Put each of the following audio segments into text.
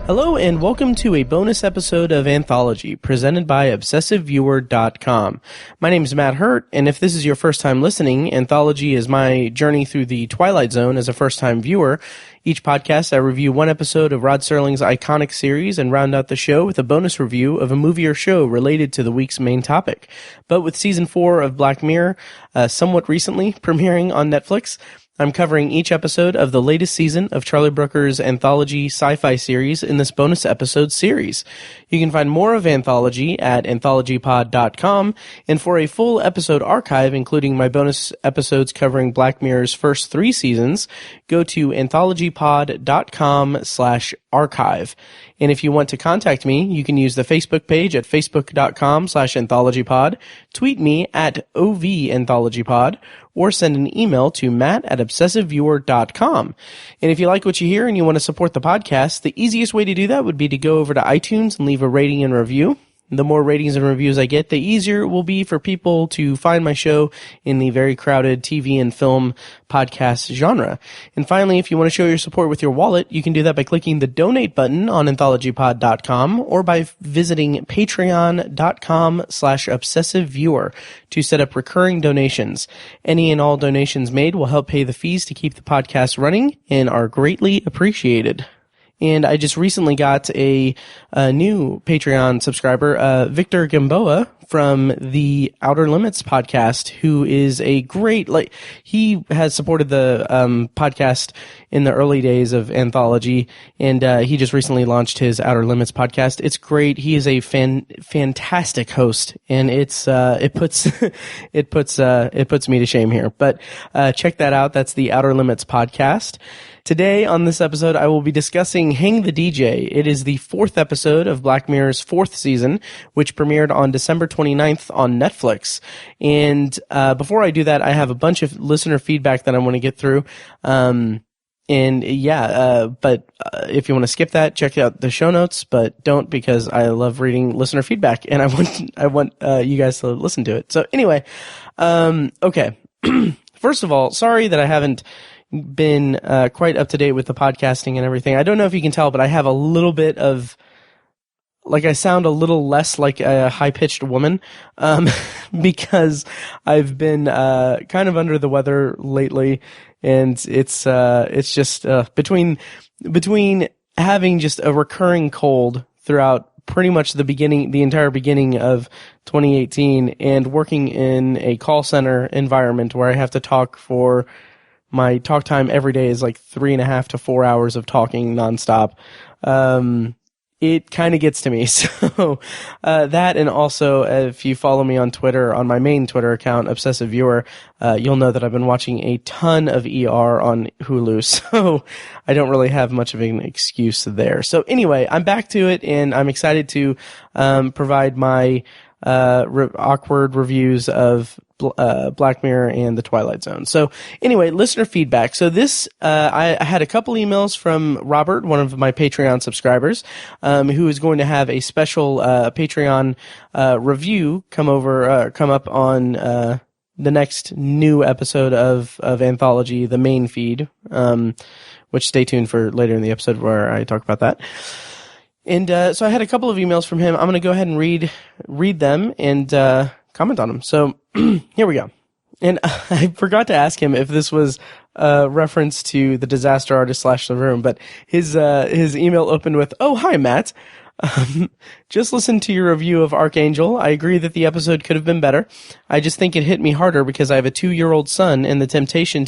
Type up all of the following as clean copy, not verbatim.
Hello and welcome to a bonus episode of Anthology, presented by ObsessiveViewer.com. My name is Matt Hurt, and if this is your first time listening, Anthology is my journey through the Twilight Zone as a first-time viewer. Each podcast, I review one episode of Rod Serling's iconic series and round out the show with a bonus review of a movie or show related to the week's main topic. But with Season 4 of Black Mirror, somewhat recently premiering on Netflix, I'm covering each episode of the latest season of Charlie Brooker's Anthology sci-fi series in this bonus episode series. You can find more of Anthology at anthologypod.com, and for a full episode archive, including my bonus episodes covering Black Mirror's first 3 seasons, go to anthologypod.com/archive. And if you want to contact me, you can use the Facebook page at facebook.com/anthologypod, tweet me at OVAnthologypod, or send an email to matt@obsessiveviewer.com. And if you like what you hear and you want to support the podcast, the easiest way to do that would be to go over to iTunes and leave a rating and review. The more ratings and reviews I get, the easier it will be for people to find my show in the very crowded TV and film podcast genre. And finally, if you want to show your support with your wallet, you can do that by clicking the donate button on anthologypod.com or by visiting patreon.com/obsessiveviewer to set up recurring donations. Any and all donations made will help pay the fees to keep the podcast running and are greatly appreciated. And I just recently got a new Patreon subscriber, Victor Gamboa from the Outer Limits podcast, who is a great, he has supported the podcast in the early days of Anthology, and he just recently launched his Outer Limits podcast. It's great. He is a fantastic host, and it puts me to shame here. But check that out. That's the Outer Limits podcast. Today on this episode, I will be discussing Hang the DJ. It is the 4th episode of Black Mirror's 4th season, which premiered on December 29th on Netflix. And before I do that, I have a bunch of listener feedback that I want to get through. But if you want to skip that, check out the show notes, but don't, because I love reading listener feedback and I want you guys to listen to it. So anyway, okay. First of all, sorry that I haven't been quite up to date with the podcasting and everything. I don't know if you can tell, but I have a little bit of, I sound a little less like a high-pitched woman, because I've been kind of under the weather lately, and it's just between having just a recurring cold throughout pretty much the entire beginning of 2018, and working in a call center environment where I have to talk for my talk time every day is 3.5 to 4 hours of talking nonstop. It kind of gets to me. So, that, and also if you follow me on Twitter, on my main Twitter account, Obsessive Viewer, you'll know that I've been watching a ton of ER on Hulu. So I don't really have much of an excuse there. So anyway, I'm back to it, and I'm excited to, provide my, awkward reviews of Black Mirror and the Twilight Zone. So anyway, listener feedback. So this, I had a couple emails from Robert, one of my Patreon subscribers, who is going to have a special Patreon review come up on the next new episode of Anthology, the main feed, which stay tuned for later in the episode where I talk about that. And so I had a couple of emails from him. I'm going to go ahead and read them and comment on them. So here we go. And I forgot to ask him if this was a reference to the Disaster Artist / The Room, but his email opened with, "Oh, hi, Matt. Just listened to your review of Archangel. I agree that the episode could have been better. I just think it hit me harder because I have a 2-year-old son, and the temptation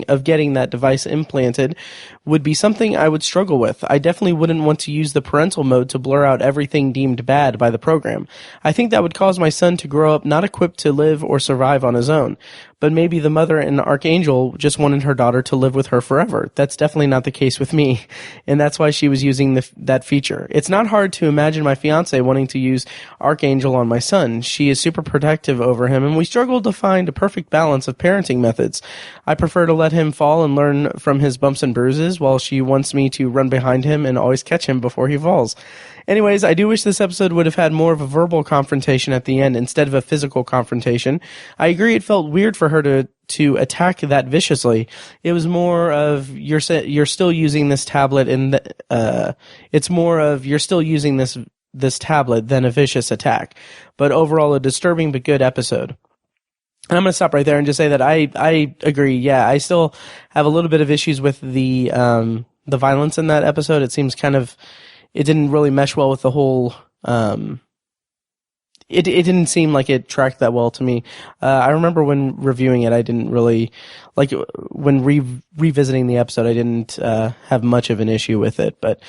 of getting that device implanted would be something I would struggle with. I definitely wouldn't want to use the parental mode to blur out everything deemed bad by the program. I think that would cause my son to grow up not equipped to live or survive on his own. But maybe the mother in Archangel just wanted her daughter to live with her forever. That's definitely not the case with me, and that's why she was using that feature. It's not hard to imagine my fiance wanting to use Archangel on my son. She is super protective over him, and we struggled to find a perfect balance of parenting methods. I prefer to let him fall and learn from his bumps and bruises, while she wants me to run behind him and always catch him before he falls. Anyways, I do wish this episode would have had more of a verbal confrontation at the end instead of a physical confrontation. I agree it felt weird for her to to attack that viciously. It was more of you're still using this tablet, and it's more of you're still using this tablet than a vicious attack. But overall, a disturbing but good episode. And I'm going to stop right there and just say that I agree. Yeah, I still have a little bit of issues with the violence in that episode. It seems it didn't really mesh well with the whole. It didn't seem like it tracked that well to me. I remember when reviewing it, I didn't really like when revisiting the episode. I didn't have much of an issue with it, but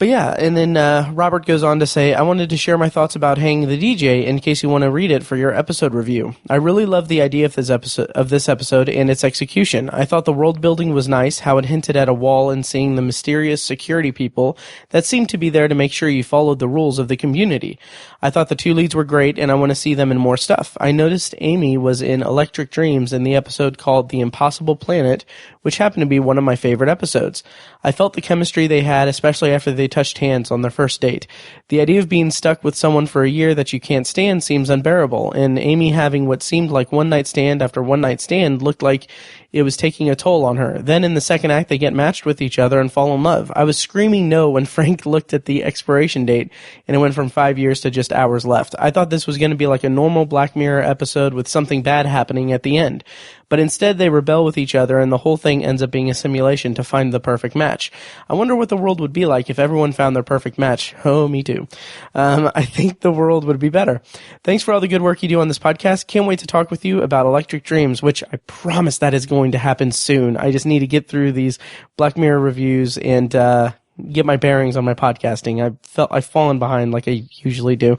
yeah. And then Robert goes on to say, I wanted to share my thoughts about Hang the DJ in case you want to read it for your episode review. I really love the idea of this episode and its execution. I thought the world building was nice, how it hinted at a wall and seeing the mysterious security people that seemed to be there to make sure you followed the rules of the community. I thought the two leads were great and I want to see them in more stuff. I noticed Amy was in Electric Dreams in the episode called The Impossible Planet, which happened to be one of my favorite episodes. I felt the chemistry they had, especially after they touched hands on their first date. The idea of being stuck with someone for a year that you can't stand seems unbearable, and Amy having what seemed like one night stand after one night stand looked like it was taking a toll on her. Then in the second act, they get matched with each other and fall in love. I was screaming no when Frank looked at the expiration date, and it went from 5 years to just hours left. I thought this was going to be like a normal Black Mirror episode with something bad happening at the end. But instead, they rebel with each other, and the whole thing ends up being a simulation to find the perfect match. I wonder what the world would be like if everyone found their perfect match. Oh, me too. I think the world would be better. Thanks for all the good work you do on this podcast. Can't wait to talk with you about Electric Dreams, which I promise that is going to happen soon. I just need to get through these Black Mirror reviews and get my bearings on my podcasting. I've fallen behind like I usually do.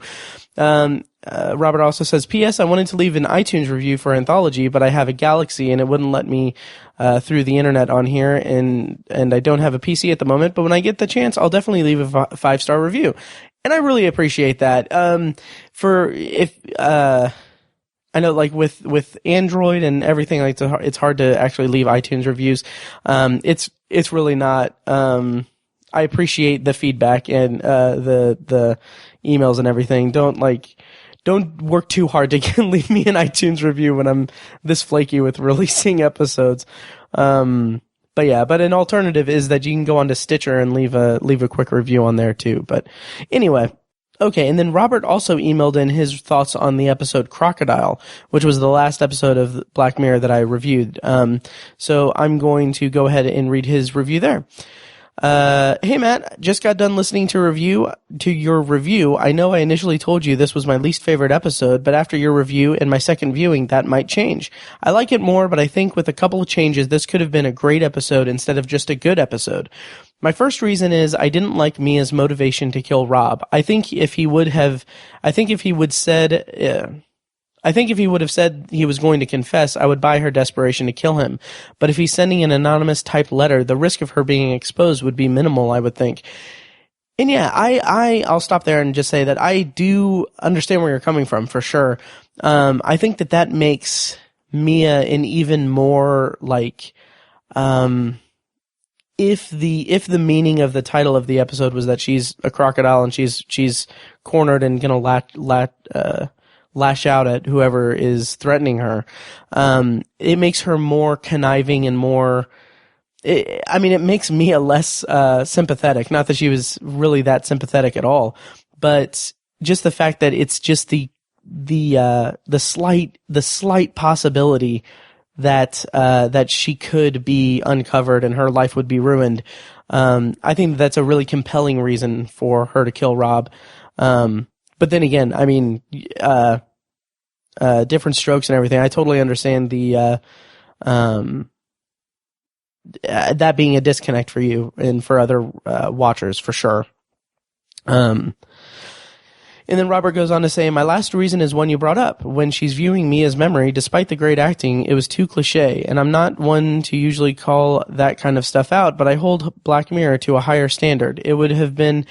Robert also says, P.S. I wanted to leave an iTunes review for Anthology, but I have a Galaxy and it wouldn't let me through the internet on here, and I don't have a PC at the moment, but when I get the chance, I'll definitely leave a 5-star review. And I really appreciate that. I know, like with Android and everything, like it's hard to actually leave iTunes reviews. It's really not. I appreciate the feedback and the emails and everything. Don't work too hard to leave me an iTunes review when I'm this flaky with releasing episodes. But an alternative is that you can go onto Stitcher and leave a quick review on there too. But anyway. Okay, and then Robert also emailed in his thoughts on the episode Crocodile, which was the last episode of Black Mirror that I reviewed. So I'm going to go ahead and read his review there. Hey Matt, just got done listening to your review. I know I initially told you this was my least favorite episode, but after your review and my second viewing, that might change. I like it more, but I think with a couple of changes, this could have been a great episode instead of just a good episode. My first reason is I didn't like Mia's motivation to kill Rob. I think if he would have said he was going to confess, I would buy her desperation to kill him. But if he's sending an anonymous typed letter, the risk of her being exposed would be minimal, I would think. And yeah, I'll stop there and just say that I do understand where you're coming from, for sure. I think that makes Mia an even more like, if the meaning of the title of the episode was that she's a crocodile and she's cornered and gonna lash out at whoever is threatening her, it makes her more conniving and more. It makes Mia less sympathetic. Not that she was really that sympathetic at all, but just the fact that it's just the slight possibility that she could be uncovered and her life would be ruined. I think that's a really compelling reason for her to kill Rob. But then again, different strokes and everything. I totally understand the that being a disconnect for you and for other watchers, for sure. And then Robert goes on to say, my last reason is one you brought up. When she's viewing Mia's memory, despite the great acting, it was too cliche. And I'm not one to usually call that kind of stuff out, but I hold Black Mirror to a higher standard. It would have been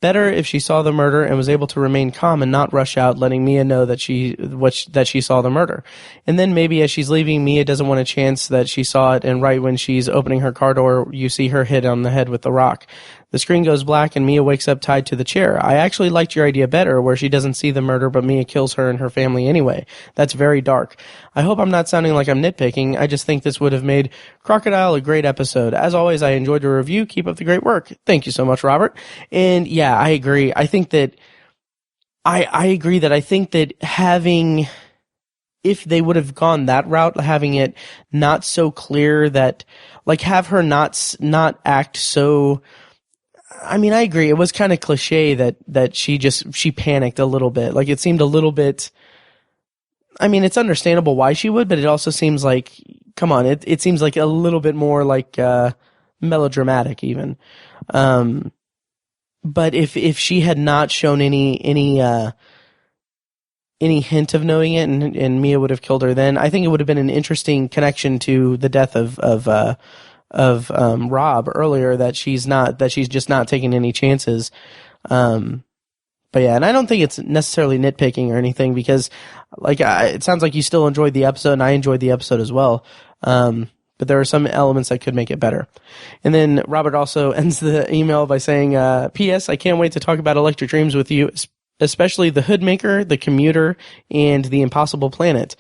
Better if she saw the murder and was able to remain calm and not rush out, letting Mia know that she saw the murder. And then maybe as she's leaving, Mia doesn't want a chance that she saw it, and right when she's opening her car door, you see her hit on the head with the rock. The screen goes black and Mia wakes up tied to the chair. I actually liked your idea better, where she doesn't see the murder but Mia kills her and her family anyway. That's very dark. I hope I'm not sounding like I'm nitpicking. I just think this would have made Crocodile a great episode. As always, I enjoyed your review. Keep up the great work. Thank you so much, Robert. And yeah, I agree. I think that I agree that I think that having, if they would have gone that route, having it not so clear that, like, have her not act so, I mean, I agree. It was kind of cliche that she panicked a little bit. Like, it seemed a little bit, I mean, it's understandable why she would, but it also seems like, come on, it seems like a little bit more like, melodramatic even. But if she had not shown any hint of knowing it and Mia would have killed her, then I think it would have been an interesting connection to the death of Rob earlier, that she's just not taking any chances. But yeah, and I don't think it's necessarily nitpicking or anything, because like it sounds like you still enjoyed the episode and I enjoyed the episode as well. But there are some elements that could make it better. And then Robert also ends the email by saying, P.S. I can't wait to talk about Electric Dreams with you, especially The Hoodmaker, The Commuter, and The Impossible Planet.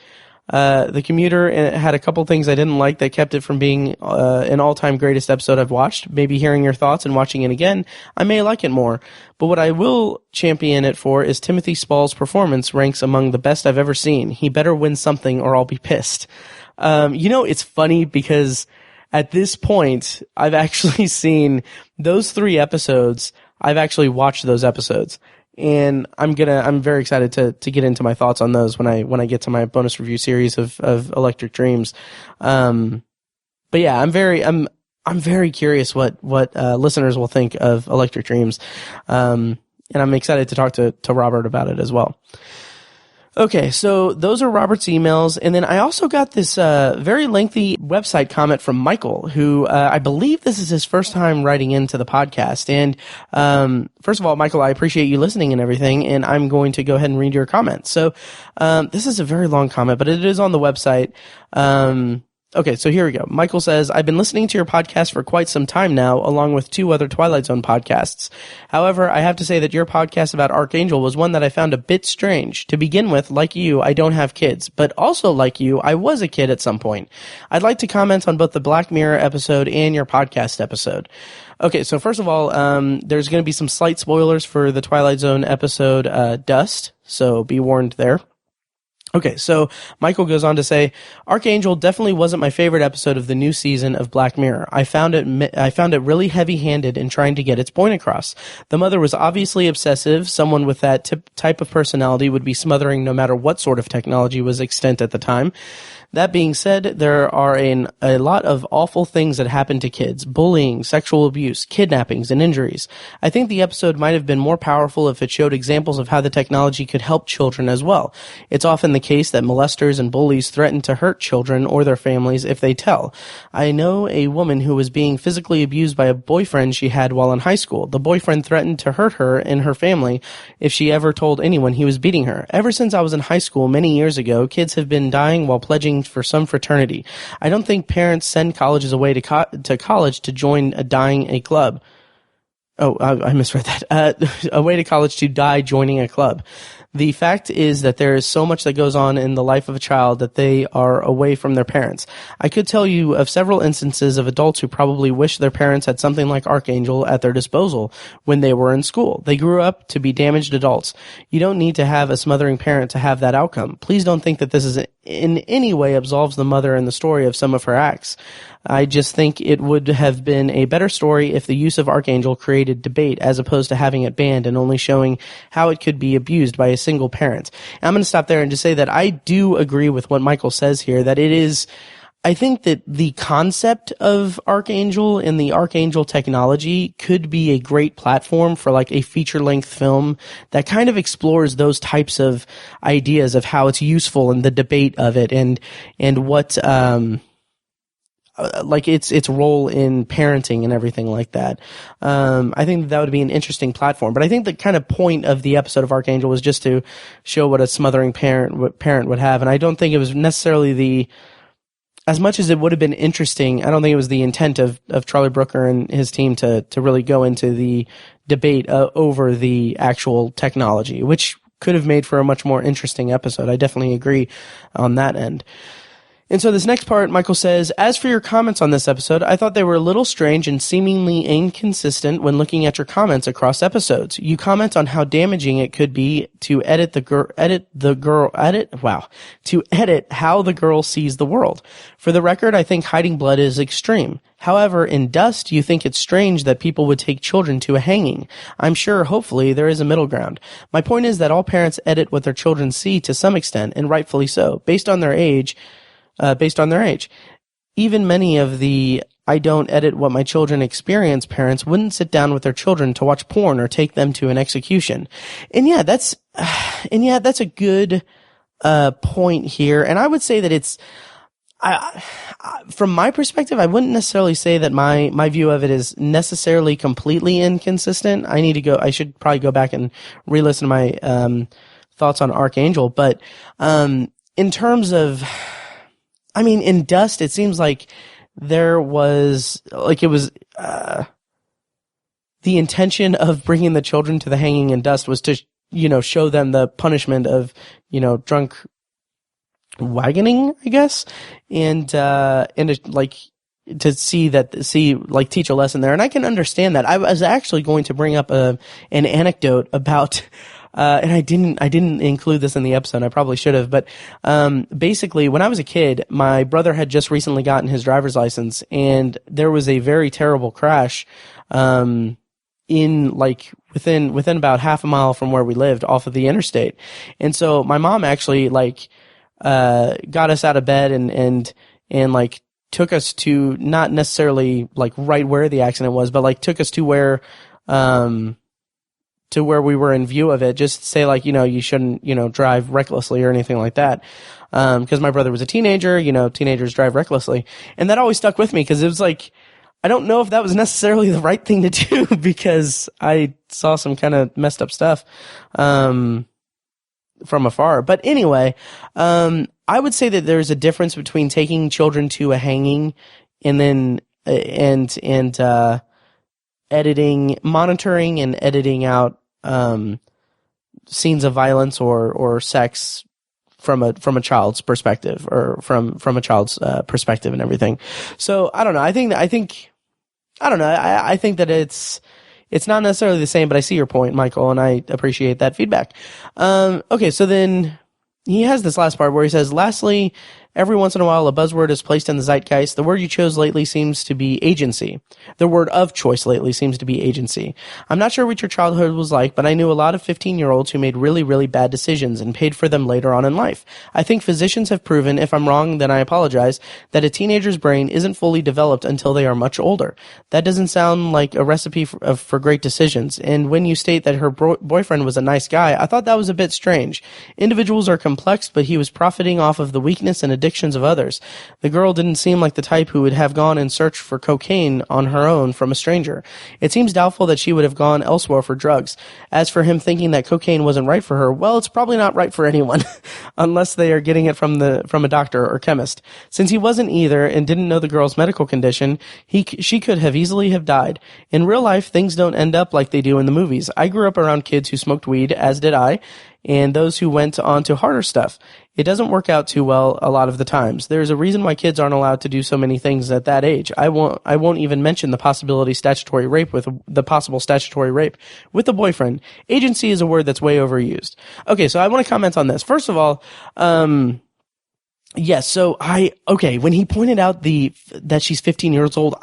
The Commuter had a couple things I didn't like that kept it from being an all-time greatest episode I've watched. Maybe hearing your thoughts and watching it again, I may like it more. But what I will champion it for is Timothy Spall's performance ranks among the best I've ever seen. He better win something or I'll be pissed. It's funny because at this point, I've actually seen those 3 episodes. I've actually watched those episodes. And I'm very excited to get into my thoughts on those when I get to my bonus review series of Electric Dreams. But yeah, I'm very curious what listeners will think of Electric Dreams. And I'm excited to talk to Robert about it as well. Okay, so those are Robert's emails, and then I also got this very lengthy website comment from Michael, who I believe this is his first time writing into the podcast. And first of all, Michael, I appreciate you listening and everything, and I'm going to go ahead and read your comment. So this is a very long comment, but it is on the website. Okay, so here we go. Michael says, I've been listening to your podcast for quite some time now, along with 2 other Twilight Zone podcasts. However, I have to say that your podcast about Archangel was one that I found a bit strange. To begin with, like you, I don't have kids, but also like you, I was a kid at some point. I'd like to comment on both the Black Mirror episode and your podcast episode. Okay, so first of all, there's going to be some slight spoilers for the Twilight Zone episode, Dust, so be warned there. Okay, so Michael goes on to say, Archangel definitely wasn't my favorite episode of the new season of Black Mirror. I found it really heavy-handed in trying to get its point across. The mother was obviously obsessive. Someone with that type of personality would be smothering no matter what sort of technology was extant at the time. That being said, there are a lot of awful things that happen to kids: bullying, sexual abuse, kidnappings, and injuries. I think the episode might have been more powerful if it showed examples of how the technology could help children as well. It's often the case that molesters and bullies threaten to hurt children or their families if they tell. I know a woman who was being physically abused by a boyfriend she had while in high school. The boyfriend threatened to hurt her and her family if she ever told anyone he was beating her. Ever since I was in high school many years ago, kids have been dying while pledging for some fraternity. I don't think parents send colleges away to college to join a club. Oh, I misread that. Away to college to die joining a club. The fact is that there is so much that goes on in the life of a child that they are away from their parents. I could tell you of several instances of adults who probably wish their parents had something like Archangel at their disposal when they were in school. They grew up to be damaged adults. You don't need to have a smothering parent to have that outcome. Please don't think that this is in any way absolves the mother in the story of some of her acts. I just think it would have been a better story if the use of Archangel created debate as opposed to having it banned and only showing how it could be abused by a single parent. And I'm going to stop there and just say that I do agree with what Michael says here, that it is, I think that the concept of Archangel and the Archangel technology could be a great platform for like a feature-length film that kind of explores those types of ideas of how it's useful and the debate of it and what, like its role in parenting and everything like that. I think that would be an interesting platform. But I think the kind of point of the episode of Archangel was just to show what a smothering parent would have. And I don't think it was necessarily as much as it would have been interesting, I don't think it was the intent of Charlie Brooker and his team to really go into the debate over the actual technology, which could have made for a much more interesting episode. I definitely agree on that end. And so this next part, Michael says, as for your comments on this episode, I thought they were a little strange and seemingly inconsistent when looking at your comments across episodes. You comment on how damaging it could be to edit how the girl sees the world. For the record, I think hiding blood is extreme. However, in Dust, you think it's strange that people would take children to a hanging. I'm sure, hopefully, there is a middle ground. My point is that all parents edit what their children see to some extent, and rightfully so, based on their age. Even many of the I don't edit what my children experience parents wouldn't sit down with their children to watch porn or take them to an execution. And yeah, that's a good point here. And I would say that from my perspective, I wouldn't necessarily say that my view of it is necessarily completely inconsistent. I should probably go back and re-listen to my thoughts on Archangel. But in terms of, in Dust, it seems like there was, it was, the intention of bringing the children to the hanging in Dust was to, show them the punishment of, drunk wagoning, I guess, and to teach a lesson there. And I can understand that. I was actually going to bring up an anecdote about, and I didn't include this in the episode. I probably should have, but basically, when I was a kid, my brother had just recently gotten his driver's license, and there was a very terrible crash, within about half a mile from where we lived, off of the interstate. And so my mom actually got us out of bed and took us to, not necessarily right where the accident was, but took us to where we were in view of it, just to say you shouldn't, drive recklessly or anything like that. Cause my brother was a teenager, teenagers drive recklessly. And that always stuck with me, cause it was I don't know if that was necessarily the right thing to do, because I saw some kind of messed up stuff, from afar. But anyway, I would say that there's a difference between taking children to a hanging and then, monitoring and editing out scenes of violence or sex from a child's perspective, or from a child's perspective and everything. So I don't know. I think that it's not necessarily the same, but I see your point, Michael, and I appreciate that feedback. Okay, so then he has this last part where he says, lastly, every once in a while, a buzzword is placed in the zeitgeist. The word you chose lately seems to be agency. The word of choice lately seems to be agency. I'm not sure what your childhood was like, but I knew a lot of 15-year-olds who made really, really bad decisions and paid for them later on in life. I think physicians have proven, if I'm wrong, then I apologize, that a teenager's brain isn't fully developed until they are much older. That doesn't sound like a recipe for great decisions. And when you state that her boyfriend was a nice guy, I thought that was a bit strange. Individuals are complex, but he was profiting off of the weakness and addictions of others. The girl didn't seem like the type who would have gone in search for cocaine on her own from a stranger. It seems doubtful that she would have gone elsewhere for drugs. As for him thinking that cocaine wasn't right for her, well, it's probably not right for anyone, unless they are getting it from a doctor or chemist. Since he wasn't either and didn't know the girl's medical condition, she could have easily have died. In real life, things don't end up like they do in the movies. I grew up around kids who smoked weed, as did I, and those who went on to harder stuff. It doesn't work out too well a lot of the times. There's a reason why kids aren't allowed to do so many things at that age. I won't even mention the possible statutory rape with the boyfriend. Agency is a word that's way overused. Okay, so I want to comment on this. First of all, yes, so when he pointed out that she's 15 years old,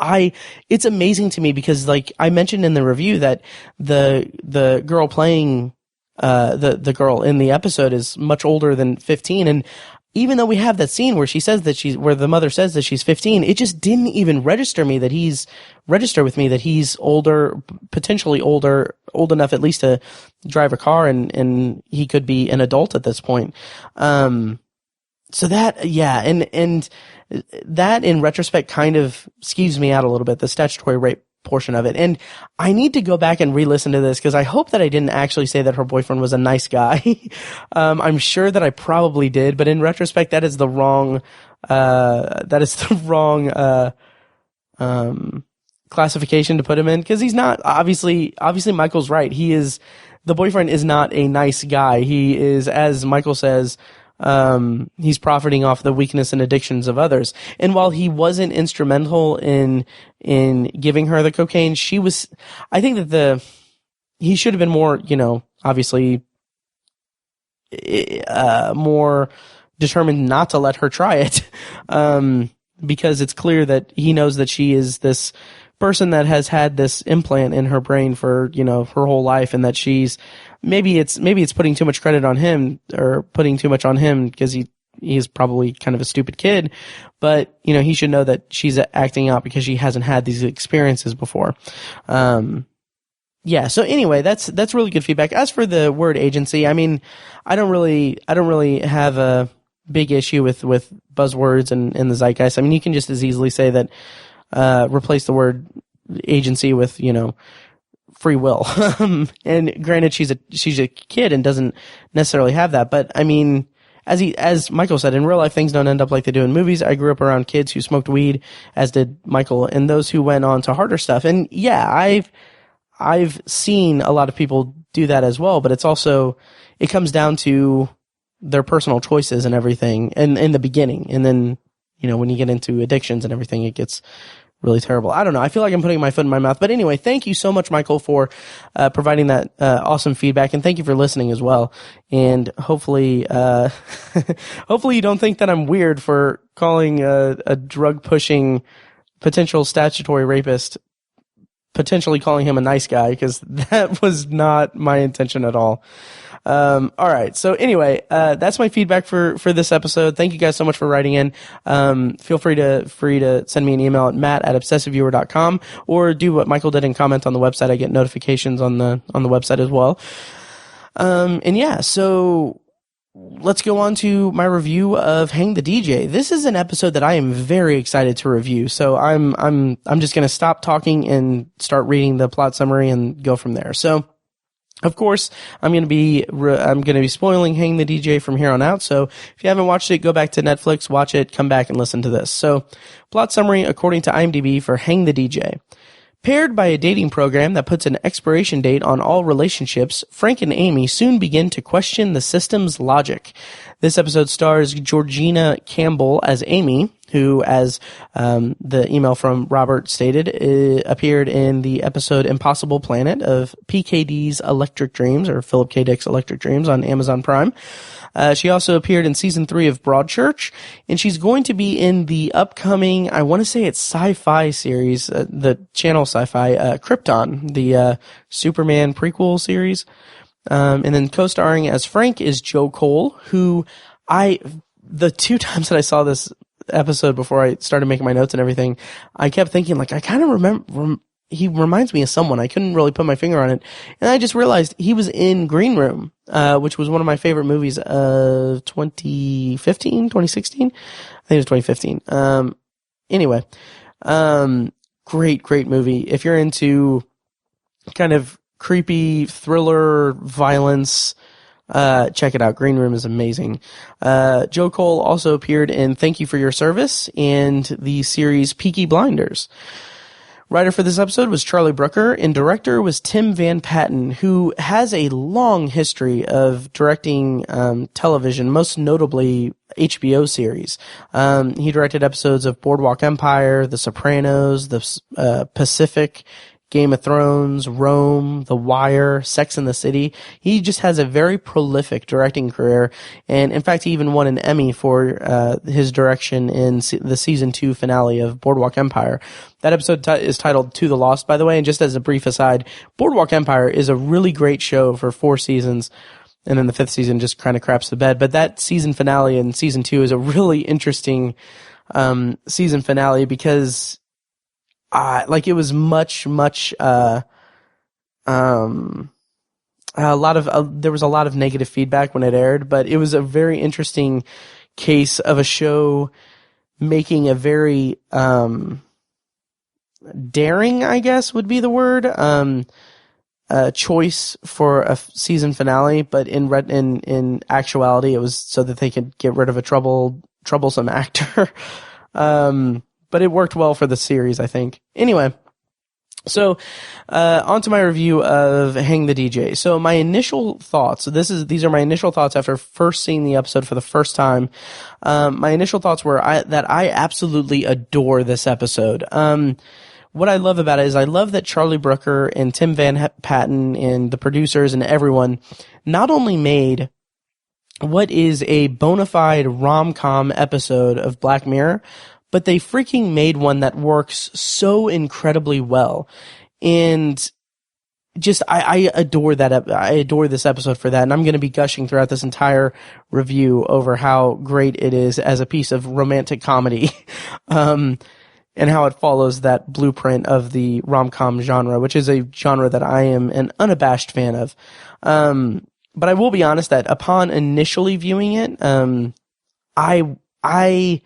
it's amazing to me because I mentioned in the review that the girl playing the girl in the episode is much older than 15, and even though we have that scene where where the mother says that she's 15, it just didn't even register with me that he's older, potentially old enough at least to drive a car, and he could be an adult at this point. So that, yeah, and that in retrospect kind of skews me out a little bit, the statutory rape portion of it. And I need to go back and re-listen to this because I hope that I didn't actually say that her boyfriend was a nice guy. I'm sure that I probably did, but in retrospect, that is the wrong, classification to put him in, because he's not, obviously Michael's right. The boyfriend is not a nice guy. He is, as Michael says, he's profiting off the weakness and addictions of others. And while he wasn't instrumental in giving her the cocaine, I think that he should have been more, obviously, more determined not to let her try it. Because it's clear that he knows that she is this person that has had this implant in her brain for, her whole life, and that maybe it's putting too much credit on him, or putting too much on him, because he's probably kind of a stupid kid, but, he should know that she's acting out because she hasn't had these experiences before. Yeah. So anyway, that's really good feedback. As for the word agency, I mean, I don't really have a big issue with buzzwords and the zeitgeist. I mean, you can just as easily say that, replace the word agency with, free will. And granted, she's a kid and doesn't necessarily have that, but I mean, as Michael said, in real life, things don't end up like they do in movies. I grew up around kids who smoked weed, as did Michael, and those who went on to harder stuff. And yeah, I've seen a lot of people do that as well, but it comes down to their personal choices and everything, and in the beginning. And then, when you get into addictions and everything, it gets really terrible. I don't know. I feel like I'm putting my foot in my mouth. But anyway, thank you so much, Michael, for providing that awesome feedback, and thank you for listening as well. And hopefully, hopefully you don't think that I'm weird for calling a drug pushing potential statutory rapist, potentially calling him a nice guy, because that was not my intention at all. All right. So anyway, that's my feedback for this episode. Thank you guys so much for writing in. Feel free to send me an email at matt@obsessiveviewer.com, or do what Michael did and comment on the website. I get notifications on the website as well. And yeah, so let's go on to my review of Hang the DJ. This is an episode that I am very excited to review. So I'm just going to stop talking and start reading the plot summary and go from there. So, of course, I'm going to be spoiling Hang the DJ from here on out. So if you haven't watched it, go back to Netflix, watch it, come back and listen to this. So, plot summary according to IMDb for Hang the DJ. Paired by a dating program that puts an expiration date on all relationships, Frank and Amy soon begin to question the system's logic. This episode stars Georgina Campbell as Amy, who, as the email from Robert stated, appeared in the episode Impossible Planet of PKD's Electric Dreams, or Philip K. Dick's Electric Dreams, on Amazon Prime. She also appeared in season 3 of Broadchurch, and she's going to be in the upcoming, I want to say it's sci-fi series, the channel Sci-Fi, Krypton, the Superman prequel series. And then co-starring as Frank is Joe Cole, who the 2 times that I saw this episode before I started making my notes and everything, I kept thinking, like, I kind of remember, he reminds me of someone. I couldn't really put my finger on it. And I just realized he was in Green Room, which was one of my favorite movies of 2015, 2016? I think it was 2015. Anyway, great movie. If you're into kind of creepy thriller violence, check it out. Green Room is amazing. Joe Cole also appeared in Thank You for Your Service and the series Peaky Blinders. Writer for this episode was Charlie Brooker, and director was Tim Van Patten, who has a long history of directing television, most notably HBO series. He directed episodes of Boardwalk Empire, The Sopranos, The Pacific, Game of Thrones, Rome, The Wire, Sex and the City. He just has a very prolific directing career, and in fact, he even won an Emmy for his direction in the season 2 finale of Boardwalk Empire. That episode is titled To the Lost, by the way, and just as a brief aside, Boardwalk Empire is a really great show for 4 seasons, and then the 5th season just kind of craps the bed. But that season finale in season 2 is a really interesting season finale because it was much, there was a lot of negative feedback when it aired, but it was a very interesting case of a show making a very daring, I guess would be the word, choice for a season finale, but in actuality, it was so that they could get rid of a troublesome actor. But it worked well for the series, I think. Anyway, so on to my review of Hang the DJ. So my initial thoughts. So these are my initial thoughts after first seeing the episode for the first time. My initial thoughts were that I absolutely adore this episode. What I love about it is I love that Charlie Brooker and Tim Van Patten and the producers and everyone not only made what is a bona fide rom-com episode of Black Mirror, but they freaking made one that works so incredibly well. And just, I adore that. I adore this episode for that. And I'm going to be gushing throughout this entire review over how great it is as a piece of romantic comedy. And how it follows that blueprint of the rom-com genre, which is a genre that I am an unabashed fan of. But I will be honest that upon initially viewing it, I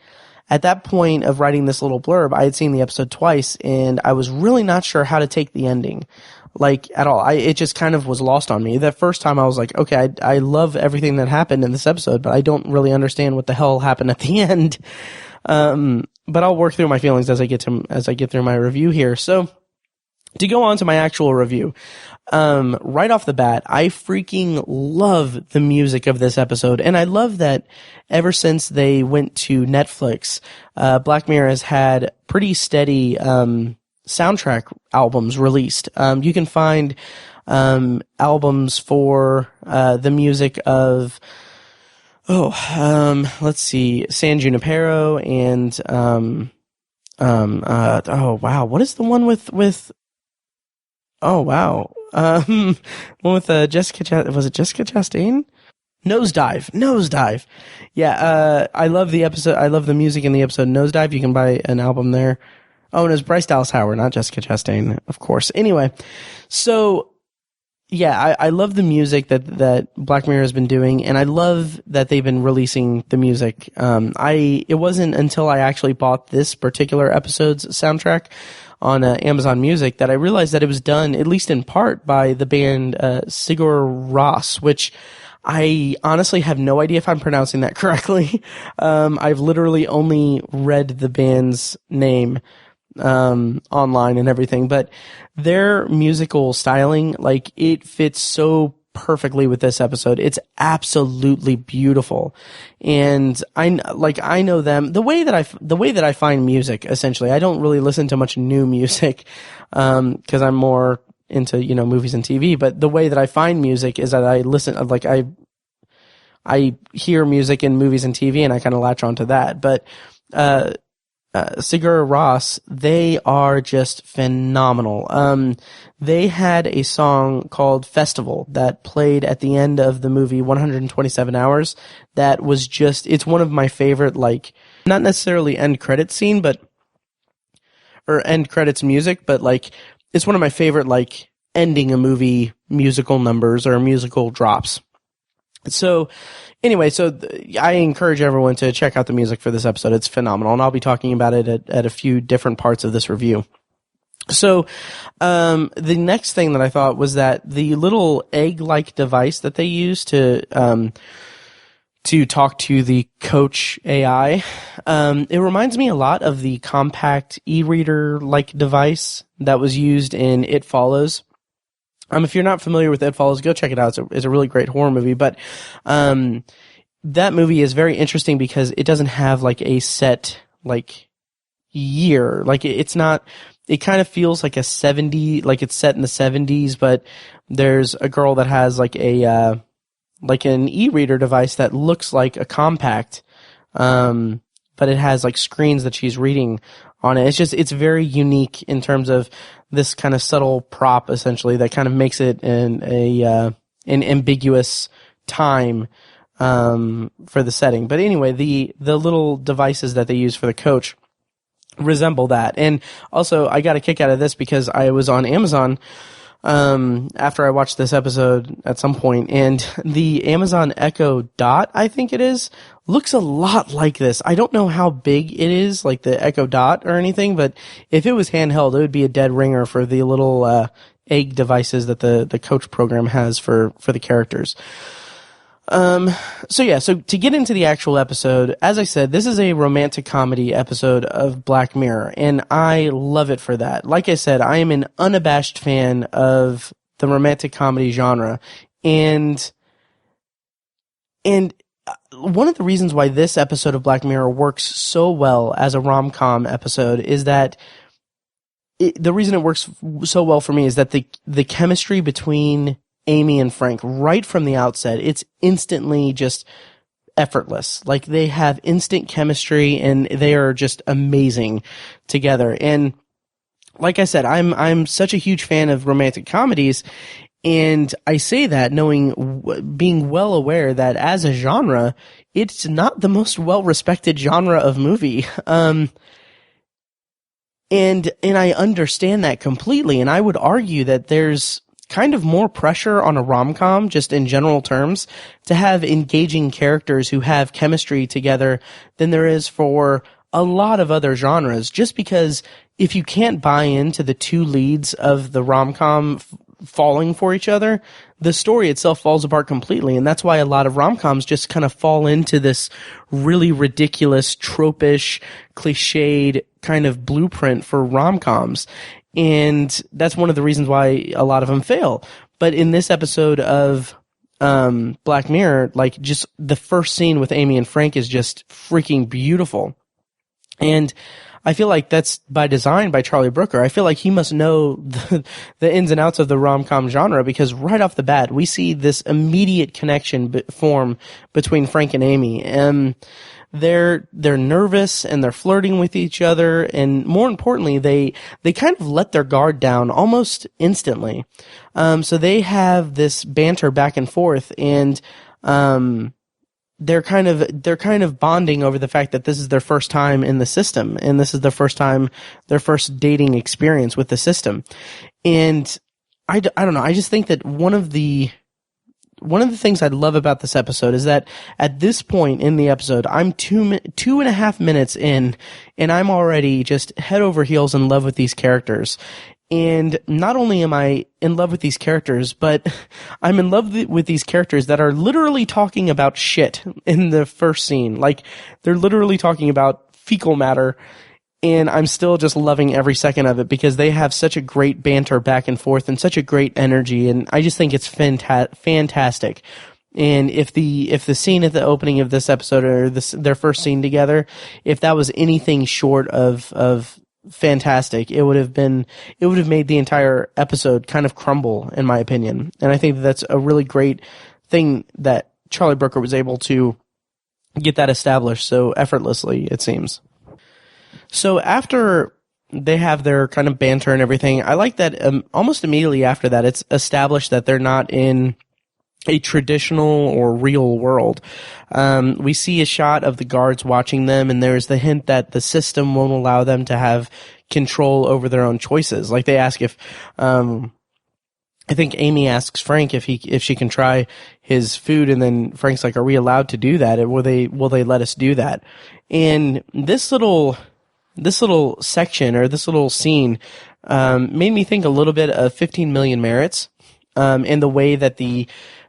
at that point of writing this little blurb, I had seen the episode twice, and I was really not sure how to take the ending, like, at all. It just kind of was lost on me. That first time I was like, okay, I love everything that happened in this episode, but I don't really understand what the hell happened at the end. But I'll work through my feelings as I get through my review here. So to go on to my actual review, right off the bat, I freaking love the music of this episode. And I love that ever since they went to Netflix, Black Mirror has had pretty steady, soundtrack albums released. You can find, albums for, the music of, let's see, San Junipero and, oh wow, what is the one with, oh wow, one with, was it Jessica Chastain? Nosedive. Yeah, I love the episode, I love the music in the episode Nosedive. You can buy an album there. Oh, and it was Bryce Dallas Howard, not Jessica Chastain, of course. Anyway, so, yeah, I love the music that Black Mirror has been doing, and I love that they've been releasing the music. It wasn't until I actually bought this particular episode's soundtrack on Amazon Music that I realized that it was done, at least in part, by the band Sigur Rós, which I honestly have no idea if I'm pronouncing that correctly. I've literally only read the band's name online and everything, but their musical styling, like, it fits so perfectly with this episode. It's absolutely beautiful. And I know them the way that I find music. Essentially, I don't really listen to much new music, cause I'm more into, movies and TV, but the way that I find music is that I listen, like, I hear music in movies and TV and I kind of latch onto that. But, Sigur Rós, they are just phenomenal. They had a song called Festival that played at the end of the movie 127 Hours. That was just, it's one of my favorite, like, not necessarily end credits scene, or end credits music, but like, it's one of my favorite, like, ending a movie musical numbers or musical drops. So, anyway, I encourage everyone to check out the music for this episode. It's phenomenal, and I'll be talking about it at a few different parts of this review. So, the next thing that I thought was that the little egg-like device that they use to talk to the coach AI, it reminds me a lot of the compact e-reader-like device that was used in It Follows. If you're not familiar with It Follows, go check it out. It's a really great horror movie, but, that movie is very interesting because it doesn't have like a set, like, year. Like, it's not, it kind of feels like like it's set in the 70s, but there's a girl that has like like an e-reader device that looks like a compact, but it has like screens that she's reading on it. It's very unique in terms of this kind of subtle prop, essentially, that kind of makes it an ambiguous time, for the setting. But anyway, the little devices that they use for the coach resemble that. And also, I got a kick out of this because I was on Amazon, after I watched this episode at some point, and the Amazon Echo Dot, I think it is, looks a lot like this. I don't know how big it is, like the Echo Dot or anything, but if it was handheld, it would be a dead ringer for the little egg devices that the coach program has for the characters. So to get into the actual episode, as I said, this is a romantic comedy episode of Black Mirror, and I love it for that. Like I said, I am an unabashed fan of the romantic comedy genre, and one of the reasons why this episode of Black Mirror works so well as a rom-com episode is that the reason it works so well for me is that the chemistry between Amy and Frank, right from the outset, it's instantly just effortless. Like, they have instant chemistry and they are just amazing together. And like I said, I'm such a huge fan of romantic comedies, and I say that being well aware that as a genre, it's not the most well-respected genre of movie. And I understand that completely, and I would argue that there's kind of more pressure on a rom-com, just in general terms, to have engaging characters who have chemistry together than there is for a lot of other genres, just because if you can't buy into the two leads of the rom-com falling for each other, the story itself falls apart completely. And that's why a lot of rom-coms just kind of fall into this really ridiculous, tropish, cliched kind of blueprint for rom-coms. And that's one of the reasons why a lot of them fail. But in this episode of Black Mirror, like, just the first scene with Amy and Frank is just freaking beautiful. And I feel like that's by design by Charlie Brooker. I feel like he must know the ins and outs of the rom-com genre, because right off the bat, we see this immediate connection form between Frank and Amy. And they're nervous and they're flirting with each other, and more importantly, they kind of let their guard down almost instantly. So they have this banter back and forth, and they're kind of bonding over the fact that this is their first time in the system, and this is their first dating experience with the system. And I don't know, I just think that one of the things I love about this episode is that at this point in the episode, I'm 2.5 minutes in, and I'm already just head over heels in love with these characters. And not only am I in love with these characters, but I'm in love with these characters that are literally talking about shit in the first scene. Like, they're literally talking about fecal matter, and I'm still just loving every second of it because they have such a great banter back and forth and such a great energy, and I just think it's fantastic. And if the scene at the opening of this episode, or their first scene together, if that was anything short of fantastic, it would have made the entire episode kind of crumble, in my opinion. And I think that's a really great thing that Charlie Brooker was able to get that established so effortlessly, it seems. So after they have their kind of banter and everything, I like that almost immediately after that, it's established that they're not in a traditional or real world. We see a shot of the guards watching them, and there's the hint that the system won't allow them to have control over their own choices. Like, they ask if, I think Amy asks Frank if she can try his food, and then Frank's like, "Are we allowed to do that? Will they let us do that?" And this little section, or this little scene, made me think a little bit of 15 Million Merits, in the way that the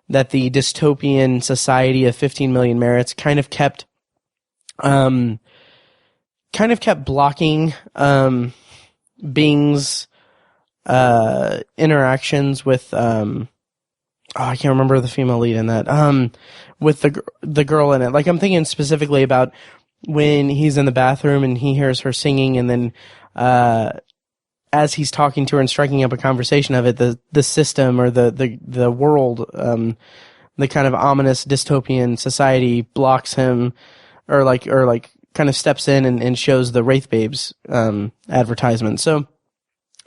dystopian society of 15 Million Merits kind of kept blocking Bing's interactions with I can't remember the female lead in that, with the girl in it. Like, I'm thinking specifically about when he's in the bathroom and he hears her singing, and then as he's talking to her and striking up a conversation of it, the system, or the world, the kind of ominous dystopian society blocks him, or kind of steps in and shows the Wraith Babes advertisement. So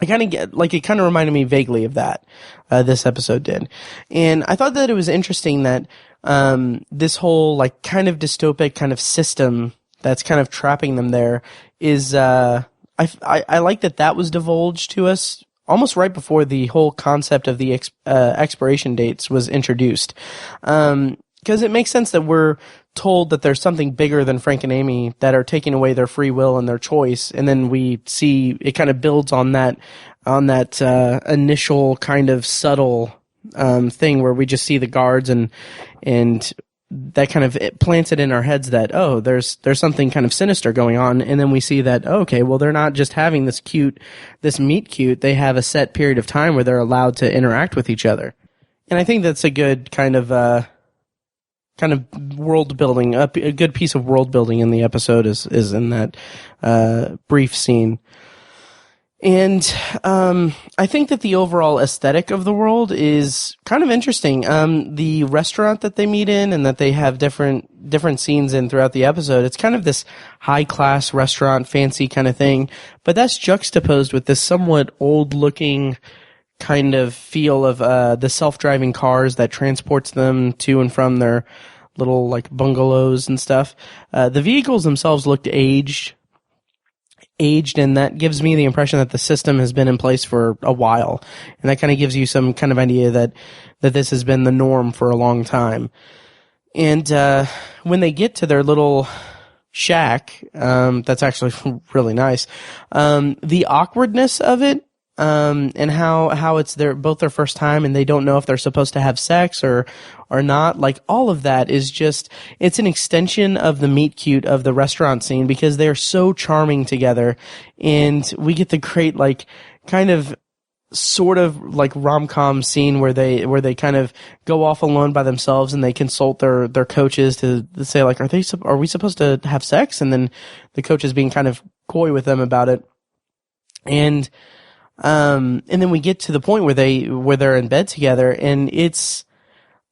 I kind of get, like, it kind of reminded me vaguely of that, this episode did. And I thought that it was interesting that this whole, like, kind of dystopic kind of system that's kind of trapping them there is, I like that was divulged to us almost right before the whole concept of the expiration dates was introduced. Because it makes sense that we're told that there's something bigger than Frank and Amy that are taking away their free will and their choice, and then we see it kind of builds on that initial kind of subtle thing where we just see the guards and that kind of it plants it in our heads that, oh, there's something kind of sinister going on, and then we see that, okay, well, they're not just having this meet cute, they have a set period of time where they're allowed to interact with each other. And I think that's a good kind of world building, a good piece of world building in the episode is in that brief scene. And I think that the overall aesthetic of the world is kind of interesting. The restaurant that they meet in and that they have different scenes in throughout the episode, it's kind of this high-class restaurant, fancy kind of thing, but that's juxtaposed with this somewhat old-looking kind of feel of the self-driving cars that transports them to and from their little like bungalows and stuff. The vehicles themselves looked aged, and that gives me the impression that the system has been in place for a while, and that kind of gives you some kind of idea that this has been the norm for a long time. And when they get to their little shack, that's actually really nice. The awkwardness of it, and how it's both their first time and they don't know if they're supposed to have sex or not. Like, all of that is just, it's an extension of the meet cute of the restaurant scene because they're so charming together, and we get the great, like, kind of sort of like rom-com scene where they kind of go off alone by themselves and they consult their coaches to say, like, are we supposed to have sex? And then the coach is being kind of coy with them about it. And then we get to the point where they're in bed together, and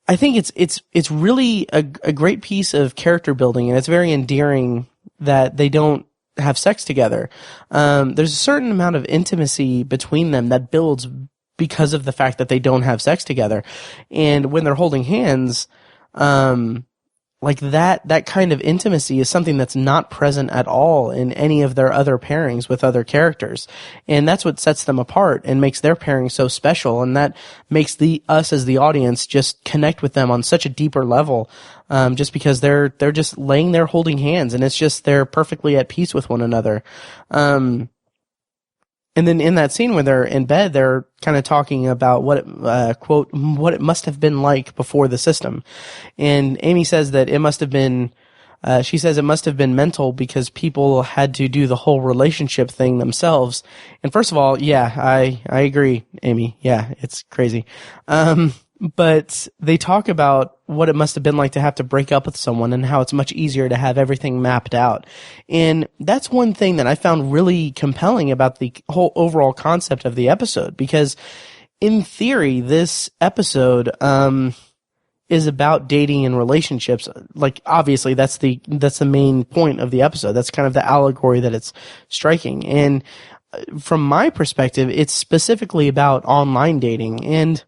I think it's really a great piece of character building, and it's very endearing that they don't have sex together. There's a certain amount of intimacy between them that builds because of the fact that they don't have sex together. And when they're holding hands, like that kind of intimacy is something that's not present at all in any of their other pairings with other characters. And that's what sets them apart and makes their pairing so special. And that makes us as the audience just connect with them on such a deeper level. Just because they're just laying there holding hands, and it's just, they're perfectly at peace with one another. And then in that scene when they're in bed, they're kind of talking about quote, what it must have been like before the system. And Amy says that it must have been, she says it must have been mental because people had to do the whole relationship thing themselves. And first of all, yeah, I agree, Amy. Yeah, it's crazy. But they talk about what it must have been like to have to break up with someone and how it's much easier to have everything mapped out. And that's one thing that I found really compelling about the whole overall concept of the episode, because in theory, this episode, is about dating and relationships. Like, obviously that's the main point of the episode. That's kind of the allegory that it's striking. And from my perspective, it's specifically about online dating. And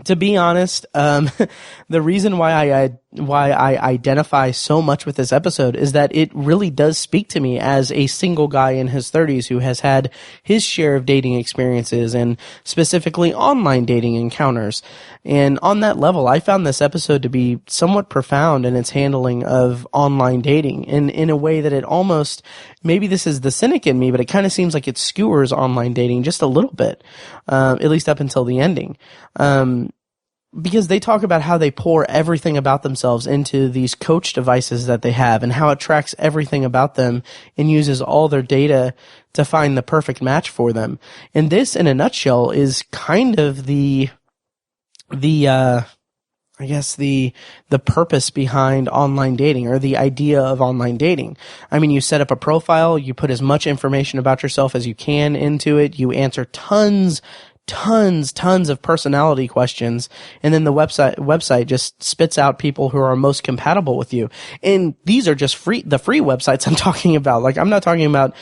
to be honest, the reason why I identify so much with this episode is that it really does speak to me as a single guy in his 30s who has had his share of dating experiences, and specifically online dating encounters. And on that level, I found this episode to be somewhat profound in its handling of online dating, in a way that it almost, maybe this is the cynic in me, but it kind of seems like it skewers online dating just a little bit, at least up until the ending. Because they talk about how they pour everything about themselves into these coach devices that they have, and how it tracks everything about them and uses all their data to find the perfect match for them. And this, in a nutshell, is kind of the purpose behind online dating, or the idea of online dating. I mean, you set up a profile, you put as much information about yourself as you can into it, you answer tons of personality questions, and then the website just spits out people who are most compatible with you. And these are just the free websites I'm talking about. Like, I'm not talking about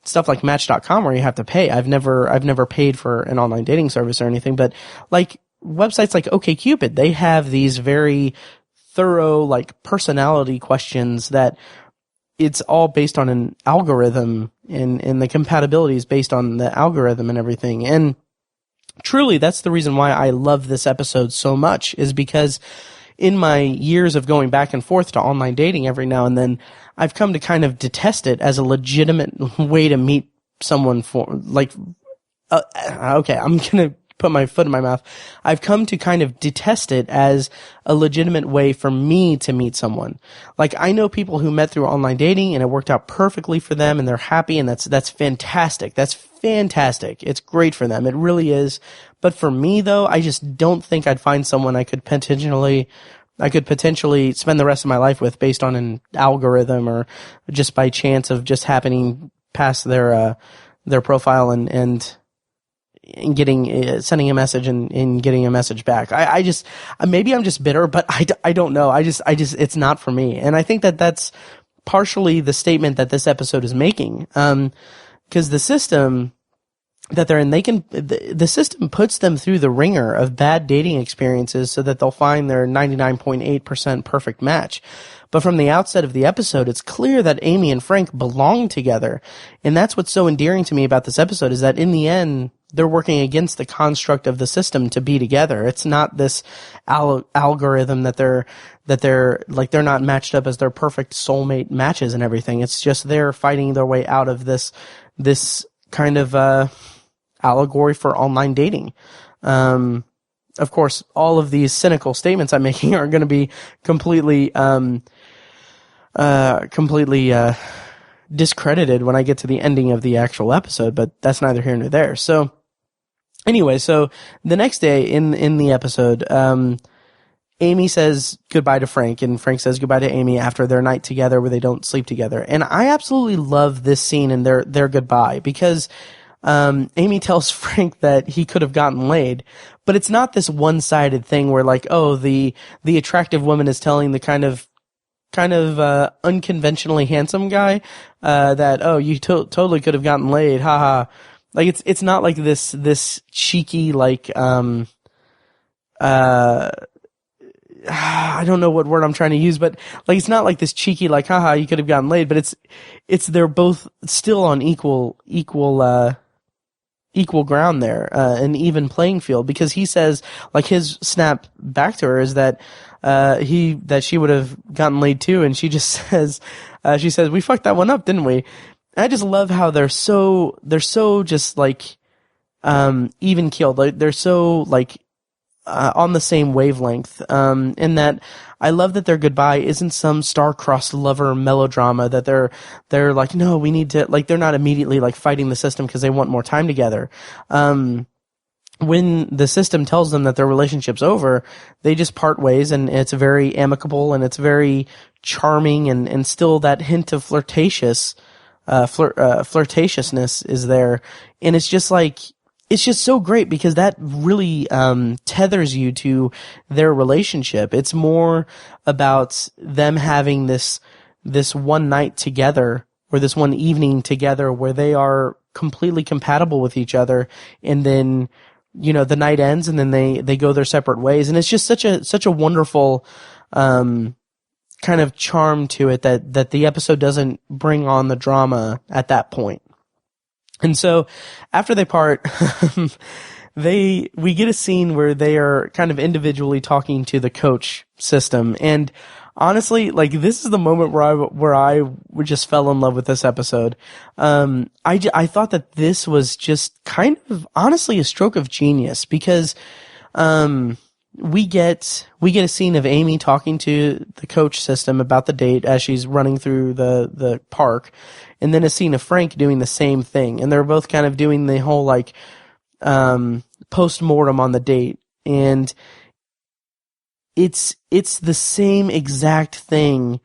stuff like Match.com where you have to pay. I've never paid for an online dating service or anything, but like websites like OkCupid, they have these very thorough, like, personality questions that it's all based on an algorithm, and the compatibility is based on the algorithm and everything. And truly, that's the reason why I love this episode so much, is because in my years of going back and forth to online dating every now and then, I've come to kind of detest it as a legitimate way to meet someone for, like, okay, I'm going to put my foot in my mouth. I've come to kind of detest it as a legitimate way for me to meet someone. Like, I know people who met through online dating and it worked out perfectly for them and they're happy, and that's fantastic. That's fantastic. It's great for them. It really is. But for me though, I just don't think I'd find someone I could potentially spend the rest of my life with based on an algorithm or just by chance of just happening past their profile and getting, sending a message and getting a message back. I just, maybe I'm just bitter, but I don't know. I just, it's not for me. And I think that that's partially the statement that this episode is making. 'Cause the system that they're in, the system puts them through the ringer of bad dating experiences so that they'll find their 99.8% perfect match. But from the outset of the episode, it's clear that Amy and Frank belong together. And that's what's so endearing to me about this episode, is that in the end, they're working against the construct of the system to be together. It's not this algorithm that they're not matched up as their perfect soulmate matches and everything. It's just they're fighting their way out of this kind of, allegory for online dating. Of course, all of these cynical statements I'm making are going to be completely discredited when I get to the ending of the actual episode, but that's neither here nor there. So anyway, so the next day in the episode, Amy says goodbye to Frank, and Frank says goodbye to Amy after their night together where they don't sleep together. And I absolutely love this scene and their goodbye, because Amy tells Frank that he could have gotten laid, but it's not this one-sided thing where, like, oh, the attractive woman is telling the kind of unconventionally handsome guy that, oh, you totally could have gotten laid, haha. Like, it's not like this cheeky, like, I don't know what word I'm trying to use, but like, it's not like this cheeky, like, haha, you could have gotten laid, but it's they're both still on equal ground there, an even playing field, because he says, like, his snap back to her is that she would have gotten laid too, and she just says, we fucked that one up, didn't we? And I just love how they're so just like, even keeled. Like, they're so like, on the same wavelength, in that I love that their goodbye isn't some star-crossed lover melodrama that they're like, no, we need to, like, they're not immediately like fighting the system because they want more time together. When the system tells them that their relationship's over, they just part ways, and it's very amicable and it's very charming, and still that hint of flirtatiousness is there. And it's just like, it's just so great because that really tethers you to their relationship. It's more about them having this one night together, or this one evening together, where they are completely compatible with each other, and then, you know, the night ends and then they go their separate ways. And it's just such a wonderful kind of charm to it that the episode doesn't bring on the drama at that point. And so after they part, we get a scene where they are kind of individually talking to the coach system. And honestly, like, this is the moment where I just fell in love with this episode. I thought that this was just kind of honestly a stroke of genius, because we get a scene of Amy talking to the coach system about the date as she's running through the park, and then a scene of Frank doing the same thing, and they're both kind of doing the whole, like, post-mortem on the date, and it's the same exact thing.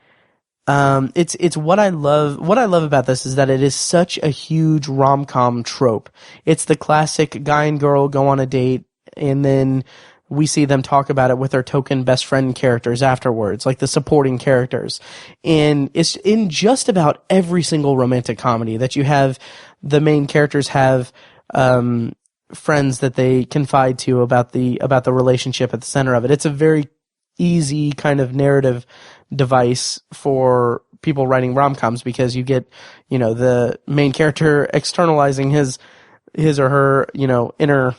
It's what I love about this is that it is such a huge rom-com trope. It's the classic guy and girl go on a date, and then we see them talk about it with their token best friend characters afterwards, like the supporting characters. And it's in just about every single romantic comedy that you have, the main characters have friends that they confide to about the relationship at the center of it. It's a very easy kind of narrative device for people writing rom-coms, because you get, you know, the main character externalizing his or her, you know, inner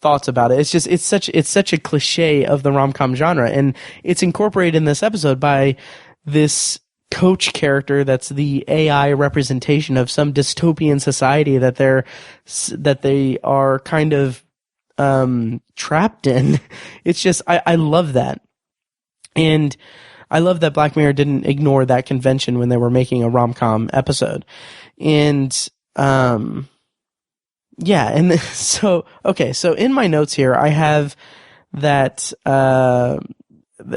thoughts about it. It's such a cliche of the rom-com genre, and it's incorporated in this episode by this coach character that's the AI representation of some dystopian society that they are kind of trapped in. It's just I love that. And I love that Black Mirror didn't ignore that convention when they were making a rom-com episode. And yeah, and so in my notes here I have that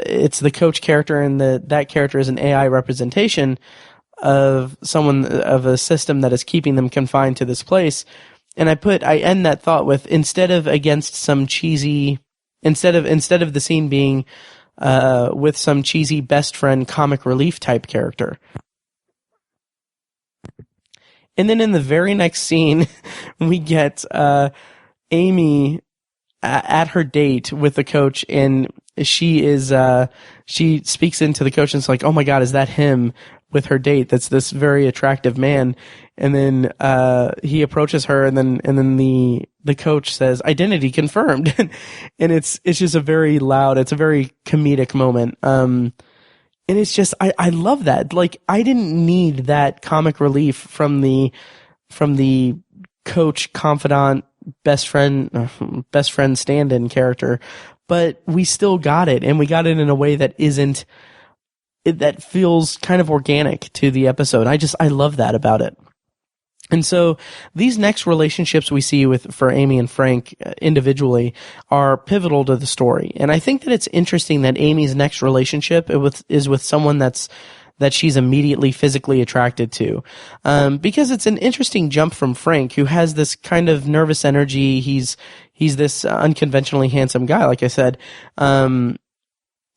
it's the coach character, and that character is an AI representation of a system that is keeping them confined to this place. And I end that thought with, instead of the scene being with some cheesy best friend comic relief type character. And then in the very next scene, we get Amy at her date with the coach, and she speaks into the coach, and it's like, oh my God, is that him with her date? That's this very attractive man. And then he approaches her, and then the coach says, identity confirmed. And it's just a very comedic moment. And it's just, I love that. Like, I didn't need that comic relief from the coach, confidant, best friend stand-in character, but we still got it, and we got it in a way that that feels kind of organic to the episode. I love that about it. And so these next relationships we see for Amy and Frank individually are pivotal to the story. And I think that it's interesting that Amy's next relationship is with someone that she's immediately physically attracted to. Because it's an interesting jump from Frank, who has this kind of nervous energy. He's this unconventionally handsome guy, like I said.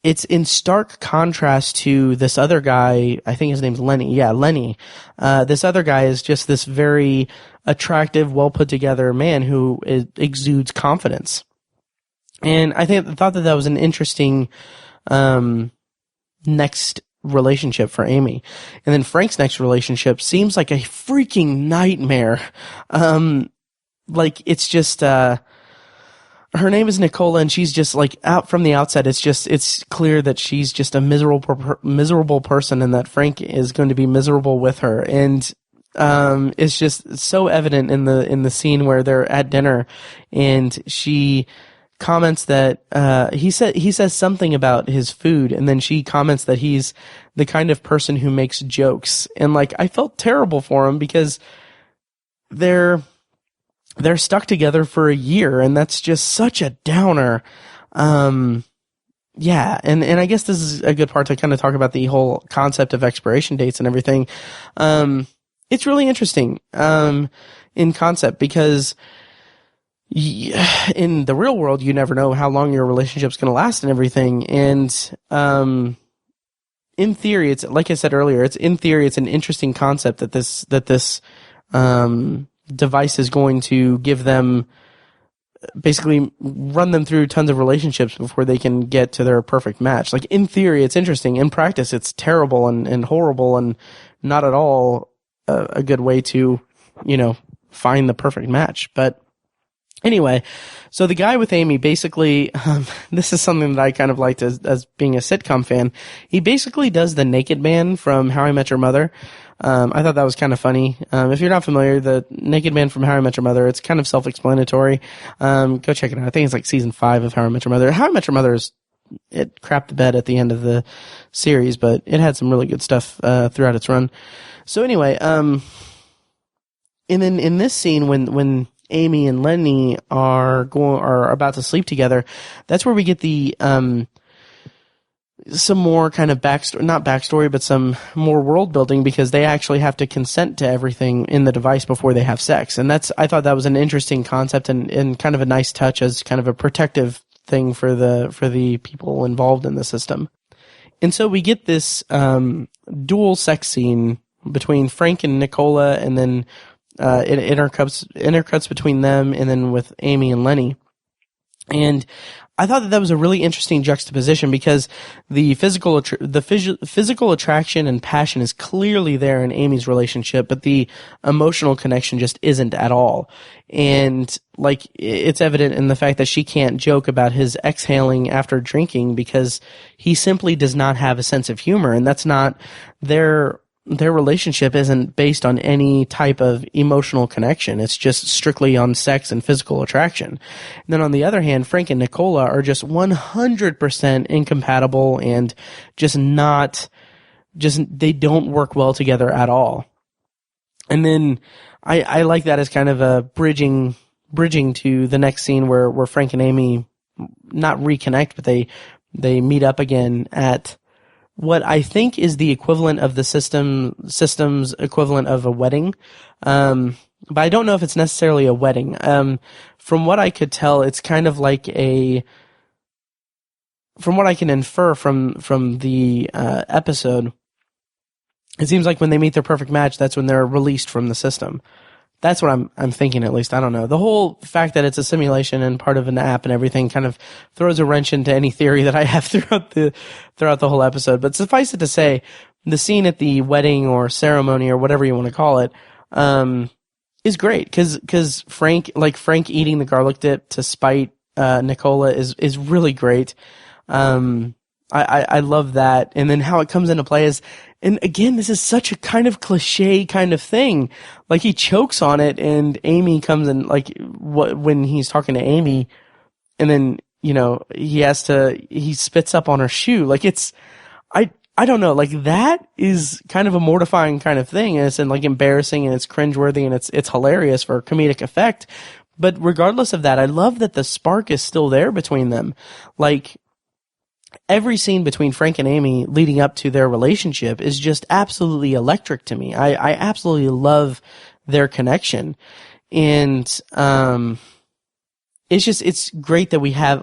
It's in stark contrast to this other guy. I think his name's Lenny. Yeah, Lenny. This other guy is just this very attractive, well put together man who exudes confidence. And I thought that was an interesting next relationship for Amy. And then Frank's next relationship seems like a freaking nightmare. Like, it's just her name is Nicola, and she's just like, out from the outset, it's clear that she's just a miserable person, and that Frank is going to be miserable with her. And it's just so evident in the scene where they're at dinner, and she comments that he says something about his food, and then she comments that he's the kind of person who makes jokes. And like, I felt terrible for him, because they're stuck together for a year, and that's just such a downer. Yeah, and I guess this is a good part to kind of talk about the whole concept of expiration dates and everything. It's really interesting in concept, because in the real world, you never know how long your relationship's going to last and everything. And in theory, it's like I said earlier, it's an interesting concept that this device is going to give them, basically run them through tons of relationships before they can get to their perfect match. Like, in theory, it's interesting. In practice, it's terrible and horrible, and not at all a good way to, find the perfect match. But anyway, so the guy with Amy, basically, this is something that I kind of liked as being a sitcom fan. He basically does the naked man from How I Met Your Mother. I thought that was kind of funny. If you're not familiar, the naked man from How I Met Your Mother, it's kind of self-explanatory. Go check it out. I think it's like season 5 of How I Met Your Mother. How I Met Your Mother it crapped the bed at the end of the series, but it had some really good stuff throughout its run. So anyway, and then in this scene, when Amy and Lenny are about to sleep together, that's where we get the some more kind of not backstory, but some more world building, because they actually have to consent to everything in the device before they have sex. And I thought that was an interesting concept and kind of a nice touch as kind of a protective thing for the people involved in the system. And so we get this dual sex scene between Frank and Nicola, and then it intercuts between them, and then with Amy and Lenny. And I thought that was a really interesting juxtaposition because the physical attraction and passion is clearly there in Amy's relationship, but the emotional connection just isn't at all. And like it's evident in the fact that she can't joke about his exhaling after drinking because he simply does not have a sense of humor, and that's not their relationship isn't based on any type of emotional connection. It's just strictly on sex and physical attraction. And then on the other hand, Frank and Nicola are just 100% incompatible and they don't work well together at all. And then I like that as kind of a bridging to the next scene where Frank and Amy not reconnect, but they meet up again at what I think is the equivalent of the system's equivalent of a wedding. But I don't know if it's necessarily a wedding. From what I could tell, it's kind of like from what I can infer from the episode, it seems like when they meet their perfect match, that's when they're released from the system. That's what I'm thinking, at least. I don't know. The whole fact that it's a simulation and part of an app and everything kind of throws a wrench into any theory that I have throughout the whole episode. But suffice it to say, the scene at the wedding or ceremony or whatever you want to call it, is great. Cause Frank eating the garlic dip to spite, Nicola is really great. I love that. And then how it comes into play is, and again, this is such a kind of cliche kind of thing. Like he chokes on it and Amy comes in, like when he's talking to Amy, and then, he spits up on her shoe. Like I don't know, like that is kind of a mortifying kind of thing. And it's like embarrassing and it's cringeworthy and it's hilarious for comedic effect. But regardless of that, I love that the spark is still there between them. Like, every scene between Frank and Amy leading up to their relationship is just absolutely electric to me. I absolutely love their connection. And, it's great that we have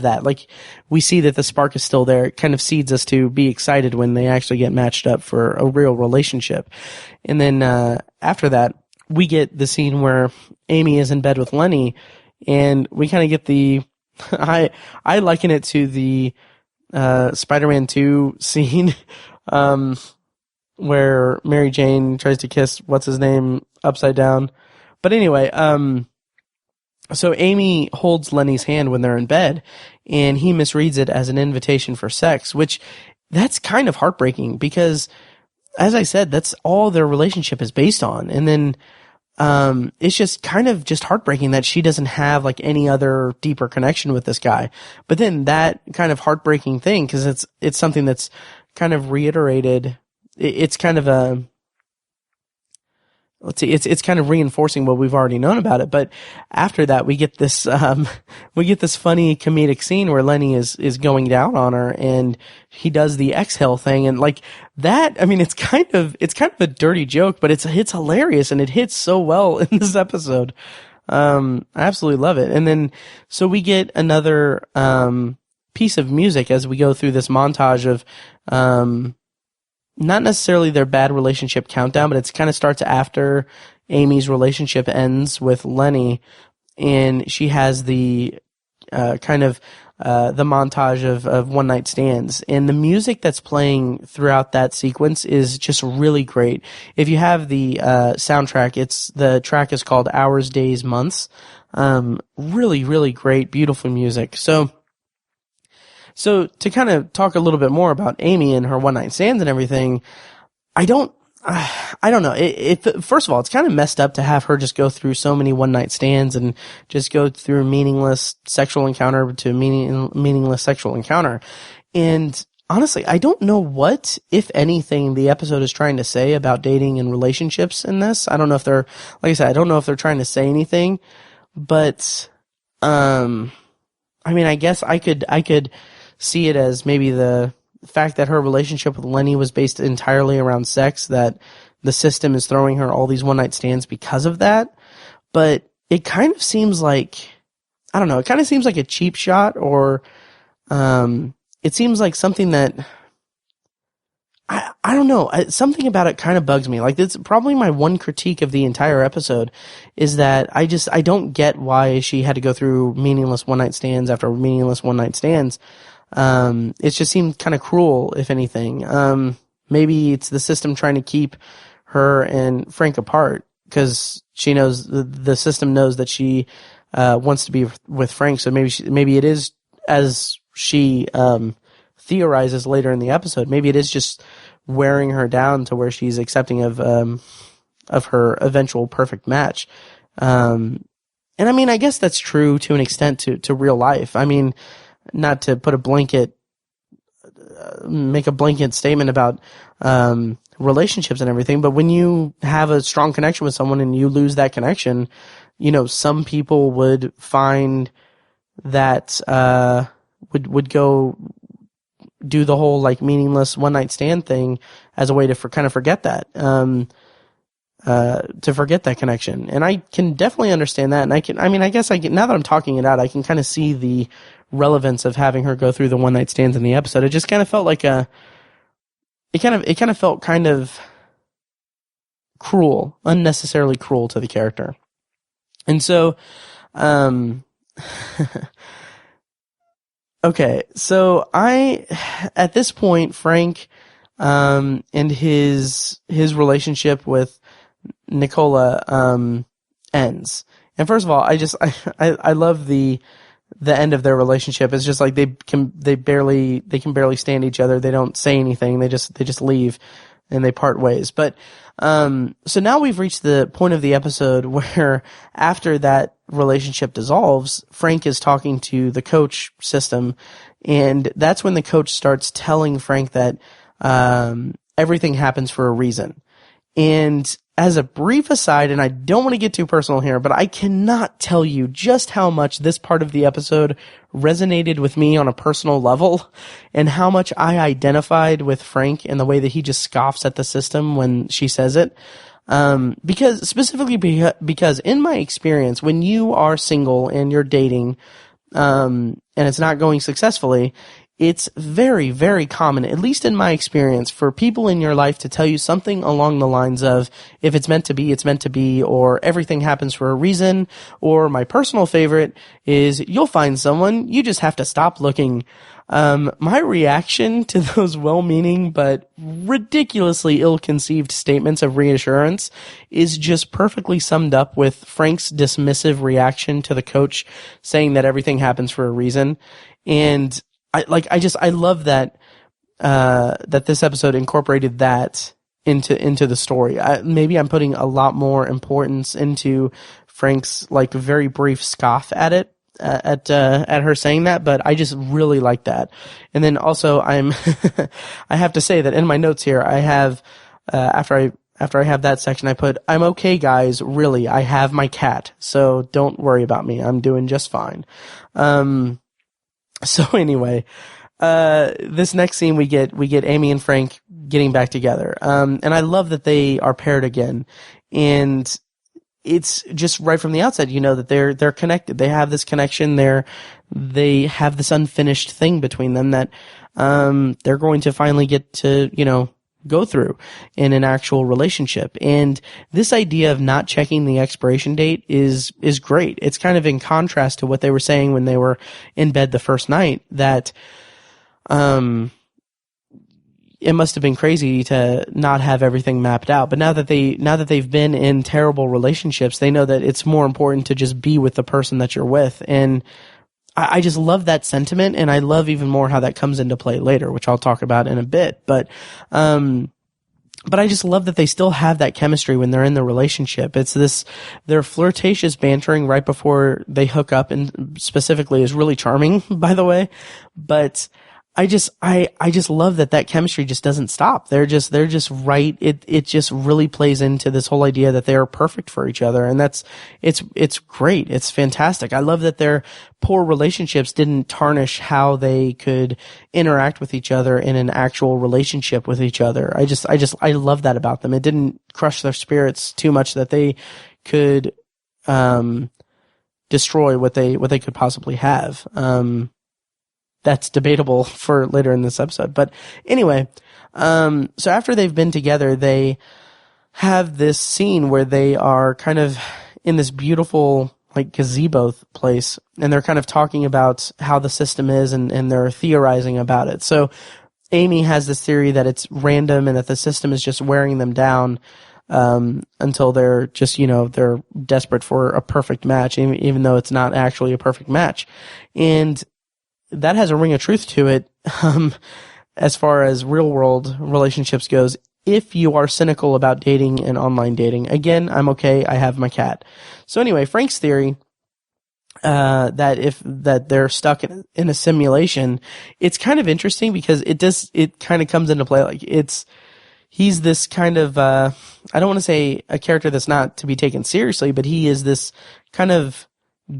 that. Like, we see that the spark is still there. It kind of seeds us to be excited when they actually get matched up for a real relationship. And then, after that, we get the scene where Amy is in bed with Lenny, and we kind of get I liken it to the Spider-Man 2 scene, where Mary Jane tries to kiss what's his name upside down. But anyway, so Amy holds Lenny's hand when they're in bed, and he misreads it as an invitation for sex, which that's kind of heartbreaking because, as I said, that's all their relationship is based on. And then, it's just kind of just heartbreaking that she doesn't have like any other deeper connection with this guy. But then that kind of heartbreaking thing, cause it's something that's kind of reiterated. It's kind of it's kind of reinforcing what we've already known about it. But after that, we get this funny comedic scene where Lenny is going down on her and he does the exhale thing. And like that, I mean, it's kind of a dirty joke, but it's hilarious and it hits so well in this episode. I absolutely love it. And then, so we get another, piece of music as we go through this montage of, not necessarily their bad relationship countdown, but it kind of starts after Amy's relationship ends with Lenny, and she has the the montage of one night stands, and the music that's playing throughout that sequence is just really great. If you have the soundtrack, the track is called Hours, Days, Months. Really, really great, beautiful music. So to kind of talk a little bit more about Amy and her one night stands and everything, I don't know. First of all, it's kind of messed up to have her just go through so many one night stands and just go through meaningless sexual encounter to meaningless sexual encounter. And honestly, I don't know what, if anything, the episode is trying to say about dating and relationships in this. I don't know if like I said, I don't know if they're trying to say anything, but, I mean, I guess I could see it as maybe the fact that her relationship with Lenny was based entirely around sex, that the system is throwing her all these one night stands because of that. But it kind of seems like, I don't know, it kind of seems like a cheap shot, or it seems like something that I I don't know. Something about it kind of bugs me. Like, it's probably my one critique of the entire episode is that I don't get why she had to go through meaningless one-night stands after meaningless one-night stands. It just seemed kind of cruel, if anything. Maybe it's the system trying to keep her and Frank apart because she knows the system knows that she wants to be with Frank. So maybe it is, as she theorizes later in the episode, maybe it is just wearing her down to where she's accepting of her eventual perfect match. And I mean, I guess that's true to an extent to real life. I mean, not to put make a blanket statement about relationships and everything, but when you have a strong connection with someone and you lose that connection, some people would find that would go do the whole like meaningless one night stand thing as a way to kind of forget that, to forget that connection. And I can definitely understand that. And I guess now that I'm talking it out, I can kind of see the relevance of having her go through the one night stands in the episode. It just kind of felt like it kind of felt kind of cruel, unnecessarily cruel to the character. And so, okay, so at this point, Frank, and his relationship with Nicola, ends. And first of all, I love the end of their relationship. It's just like they can barely stand each other. They don't say anything. They just leave and they part ways. But, so now we've reached the point of the episode where after that relationship dissolves, Frank is talking to the coach system, and that's when the coach starts telling Frank that everything happens for a reason. And as a brief aside, and I don't want to get too personal here, but I cannot tell you just how much this part of the episode resonated with me on a personal level, and how much I identified with Frank in the way that he just scoffs at the system when she says it. Because in my experience, when you are single and you're dating, and it's not going successfully, it's very, very common, at least in my experience, for people in your life to tell you something along the lines of, if it's meant to be, it's meant to be, or everything happens for a reason, or my personal favorite is, you'll find someone, you just have to stop looking. My reaction to those well-meaning but ridiculously ill-conceived statements of reassurance is just perfectly summed up with Frank's dismissive reaction to the coach saying that everything happens for a reason. And I love that this episode incorporated that into the story. Maybe I'm putting a lot more importance into Frank's like very brief scoff at it, at her saying that, but I just really like that. And then also I have to say that in my notes here, I have, after I have that section, I put, I'm okay guys, really, I have my cat, so don't worry about me, I'm doing just fine. So anyway, this next scene we get Amy and Frank getting back together. And I love that they are paired again. And it's just right from the outset, that they're connected. They have this connection. They have this unfinished thing between them that, they're going to finally get to, go through in an actual relationship. And this idea of not checking the expiration date is great. It's kind of in contrast to what they were saying when they were in bed the first night, that it must have been crazy to not have everything mapped out. But now that they've been in terrible relationships, they know that it's more important to just be with the person that you're with. And I just love that sentiment, and I love even more how that comes into play later, which I'll talk about in a bit. But I just love that they still have that chemistry when they're in the relationship. It's their flirtatious bantering right before they hook up, and specifically is really charming, by the way. But I just love that chemistry just doesn't stop. They're just right. It just really plays into this whole idea that they are perfect for each other. And it's great. It's fantastic. I love that their poor relationships didn't tarnish how they could interact with each other in an actual relationship with each other. I love that about them. It didn't crush their spirits too much that they could, destroy what they could possibly have. That's debatable for later in this episode. But anyway, So after they've been together, they have this scene where they are kind of in this beautiful like gazebo place, and they're kind of talking about how the system is, and they're theorizing about it. So Amy has this theory that it's random and that the system is just wearing them down until they're just, they're desperate for a perfect match, even though it's not actually a perfect match. And that has a ring of truth to it as far as real world relationships goes. If you are cynical about dating and online dating, again, I'm okay. I have my cat. So anyway, Frank's theory, that they're stuck in a simulation, it's kind of interesting because it kind of comes into play. Like he's this kind of, I don't want to say a character that's not to be taken seriously, but he is this kind of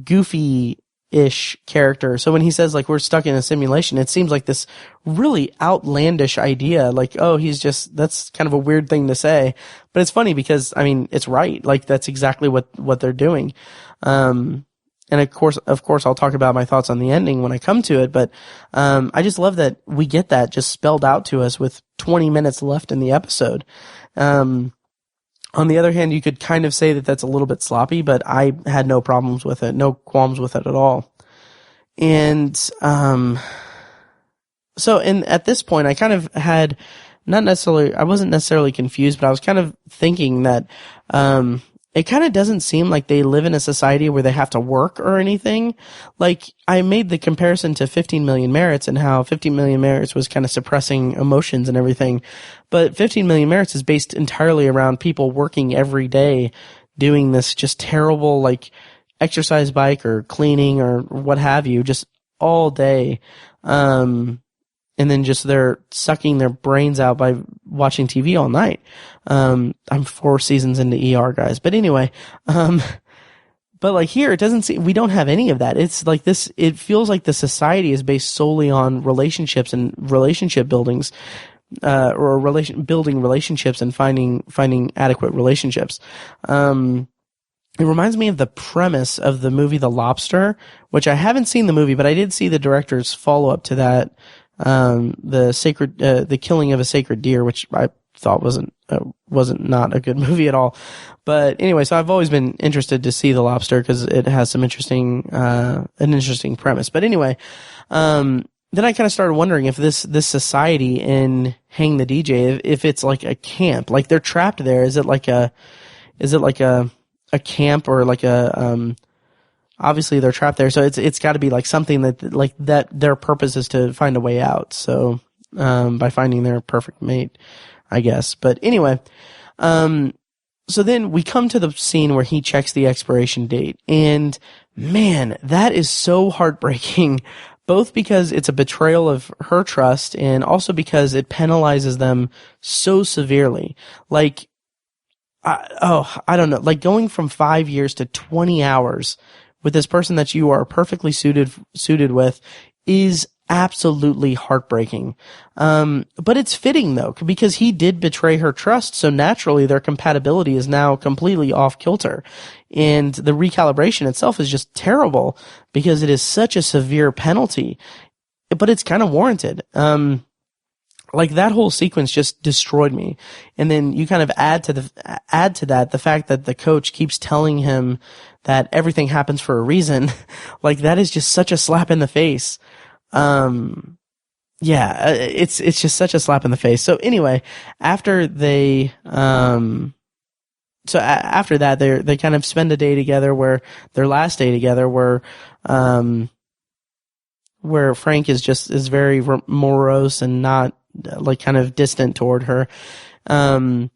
goofy-ish character. So when he says like we're stuck in a simulation, it seems like this really outlandish idea. Like, oh, that's kind of a weird thing to say, but it's funny because I mean it's right. Like that's exactly what they're doing. And of course, I'll talk about my thoughts on the ending when I come to it. But I just love that we get that just spelled out to us with 20 minutes left in the episode. On the other hand, you could kind of say that that's a little bit sloppy, but I had no problems with it, no qualms with it at all. And so at this point, I kind of had I wasn't necessarily confused, but I was kind of thinking that it kind of doesn't seem like they live in a society where they have to work or anything. Like, I made the comparison to 15 Million Merits and how 15 Million Merits was kind of suppressing emotions and everything. But 15 Million Merits is based entirely around people working every day doing this just terrible, like, exercise bike or cleaning or what have you, just all day. And then just they're sucking their brains out by watching TV all night. I'm 4 seasons into ER, guys. But anyway, but like here, we don't have any of that. It's like this, it feels like the society is based solely on relationships and relationship buildings, building relationships and finding adequate relationships. It reminds me of the premise of the movie The Lobster, which I haven't seen the movie, but I did see the director's follow-up to that. The Killing of a Sacred Deer, which I thought wasn't not a good movie at all. But anyway, so I've always been interested to see The Lobster because it has some an interesting premise. But anyway, then I kind of started wondering if this society in Hang the DJ, if it's like a camp, like they're trapped there. Is it like a camp or like obviously they're trapped there, so it's got to be like something that their purpose is to find a way out. So by finding their perfect mate, I guess. But anyway, so then we come to the scene where he checks the expiration date, and man, that is so heartbreaking. Both because it's a betrayal of her trust, and also because it penalizes them so severely. Like, I don't know, like going from 5 years to 20 hours with this person that you are perfectly suited with is absolutely heartbreaking. But it's fitting though, because he did betray her trust, so naturally their compatibility is now completely off kilter. And the recalibration itself is just terrible because it is such a severe penalty. But it's kind of warranted. Like that whole sequence just destroyed me. And then you kind of add to that the fact that the coach keeps telling him that everything happens for a reason. Like that is just such a slap in the face. It's just such a slap in the face. So anyway, after they, after that, they kind of spend a day together their last day together where Frank is very morose and not, like kind of distant toward her. And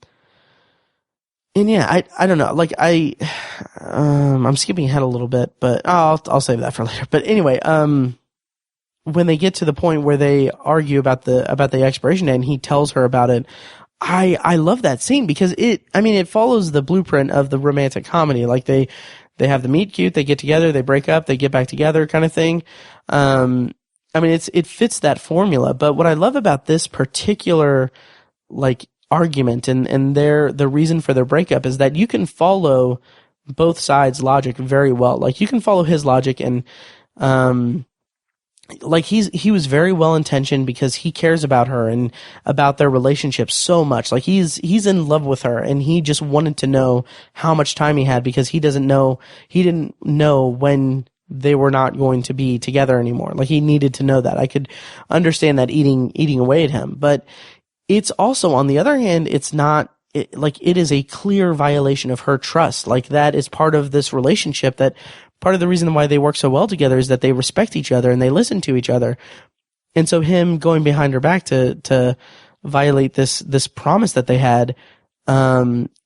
yeah, I don't know, like I'm skipping ahead a little bit, but I'll save that for later. But anyway, when they get to the point where they argue about the expiration date and he tells her about it, I love that scene because it follows the blueprint of the romantic comedy. Like they have the meet cute, they get together, they break up, they get back together kind of thing. It fits that formula, but what I love about this particular, like, argument and the reason for their breakup is that you can follow both sides' logic very well. Like, you can follow his logic and like he was very well intentioned because he cares about her and about their relationship so much. Like he's in love with her, and he just wanted to know how much time he had because he didn't know when they were not going to be together anymore. Like he needed to know that. I could understand that eating away at him, but it's also, on the other hand, it's not, it is a clear violation of her trust. Like that is part of this relationship, that part of the reason why they work so well together is that they respect each other and they listen to each other. And so him going behind her back to violate this promise that they had,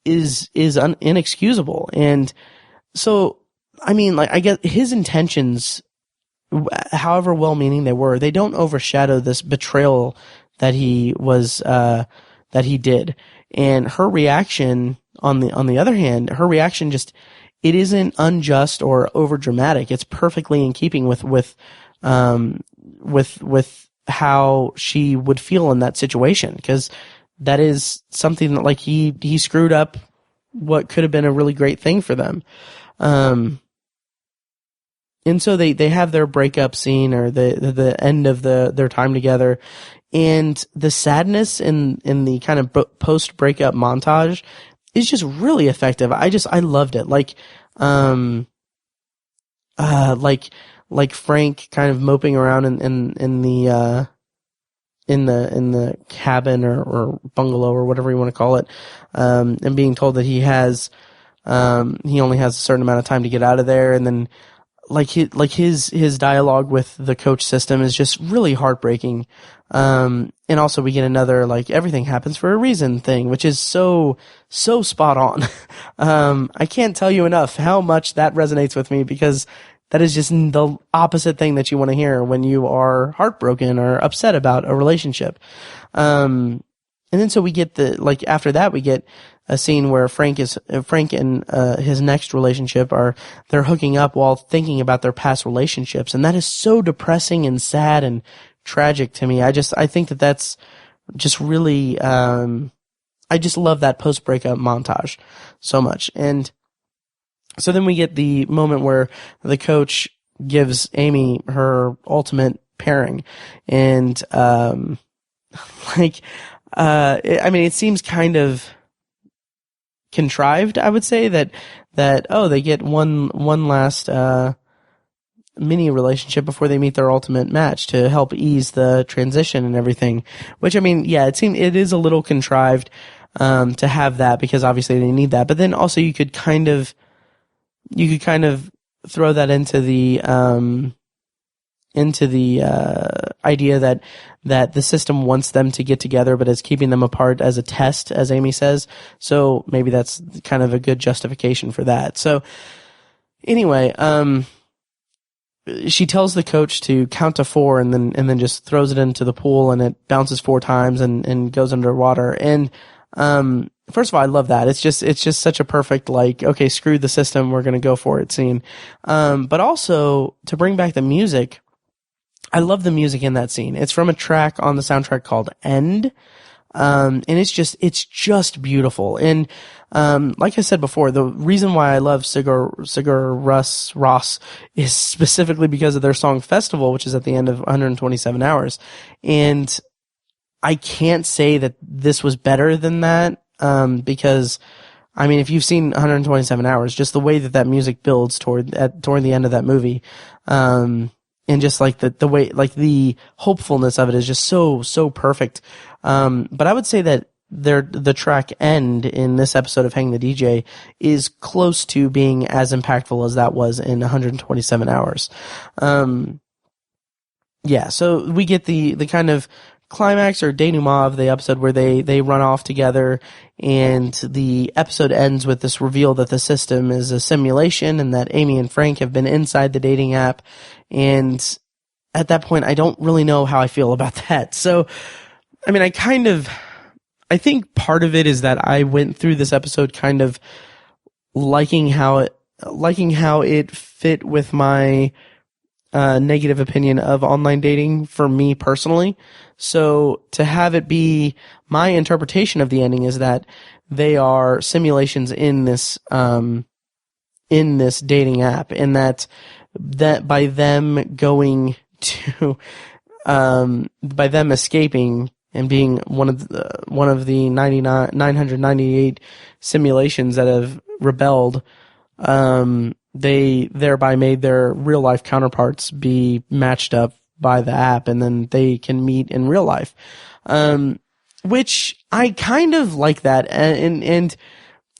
is inexcusable. And so, I mean, like, I get his intentions, however well-meaning they were, they don't overshadow this betrayal that he did. And her reaction, on the other hand, her reaction just, it isn't unjust or overdramatic. It's perfectly in keeping with how she would feel in that situation, because that is something that, like, he screwed up what could have been a really great thing for them. And so they have their breakup scene, or the end of their time together, and the sadness in the kind of post breakup montage is just really effective. I loved it. Like Frank kind of moping around in the cabin or bungalow or whatever you want to call it, and being told that he only has a certain amount of time to get out of there, and then his dialogue with the coach system is just really heartbreaking. And also we get another, like, everything happens for a reason thing, which is so spot on. I can't tell you enough how much that resonates with me, because that is just the opposite thing that you want to hear when you are heartbroken or upset about a relationship. And then so we get after that we get a scene where Frank and his next relationship they're hooking up while thinking about their past relationships, and that is so depressing and sad and tragic to me. I think that's just really, I just love that post breakup montage so much. And so then we get the moment where the coach gives Amy her ultimate pairing, and it seems kind of contrived, I would say, that they get one last mini relationship before they meet their ultimate match to help ease the transition and everything. Which, I mean, yeah, it is a little contrived to have that, because obviously they need that. But then also you could kind of throw that into the idea that the system wants them to get together, but is keeping them apart as a test, as Amy says. So maybe that's kind of a good justification for that. So anyway, she tells the coach to count to 4 and then just throws it into the pool, and it bounces 4 times and goes underwater. And first of all, I love that. It's just such a perfect, like, okay, screw the system, we're going to go for it scene. But also, to bring back the music, I love the music in that scene. It's from a track on the soundtrack called End. And it's just beautiful. And, like I said before, the reason why I love Sigur Rós is specifically because of their song Festival, which is at the end of 127 Hours. And I can't say that this was better than that, because, I mean, if you've seen 127 Hours, just the way that music builds toward the end of that movie, and just like the way, like the hopefulness of it is just so perfect. But I would say that the track End in this episode of Hang the DJ is close to being as impactful as that was in 127 Hours. Yeah, so we get the kind of climax or denouement of the episode where they run off together, and the episode ends with this reveal that the system is a simulation and that Amy and Frank have been inside the dating app. And at that point, I don't really know how I feel about that. So, I mean, I think part of it is that I went through this episode kind of liking how it fit with my negative opinion of online dating for me personally. So to have it be my interpretation of the ending is that they are simulations in this dating app, and that by them going to by them escaping and being one of the 998 simulations that have rebelled, they thereby made their real life counterparts be matched up by the app, and then they can meet in real life. Which I kind of like that, and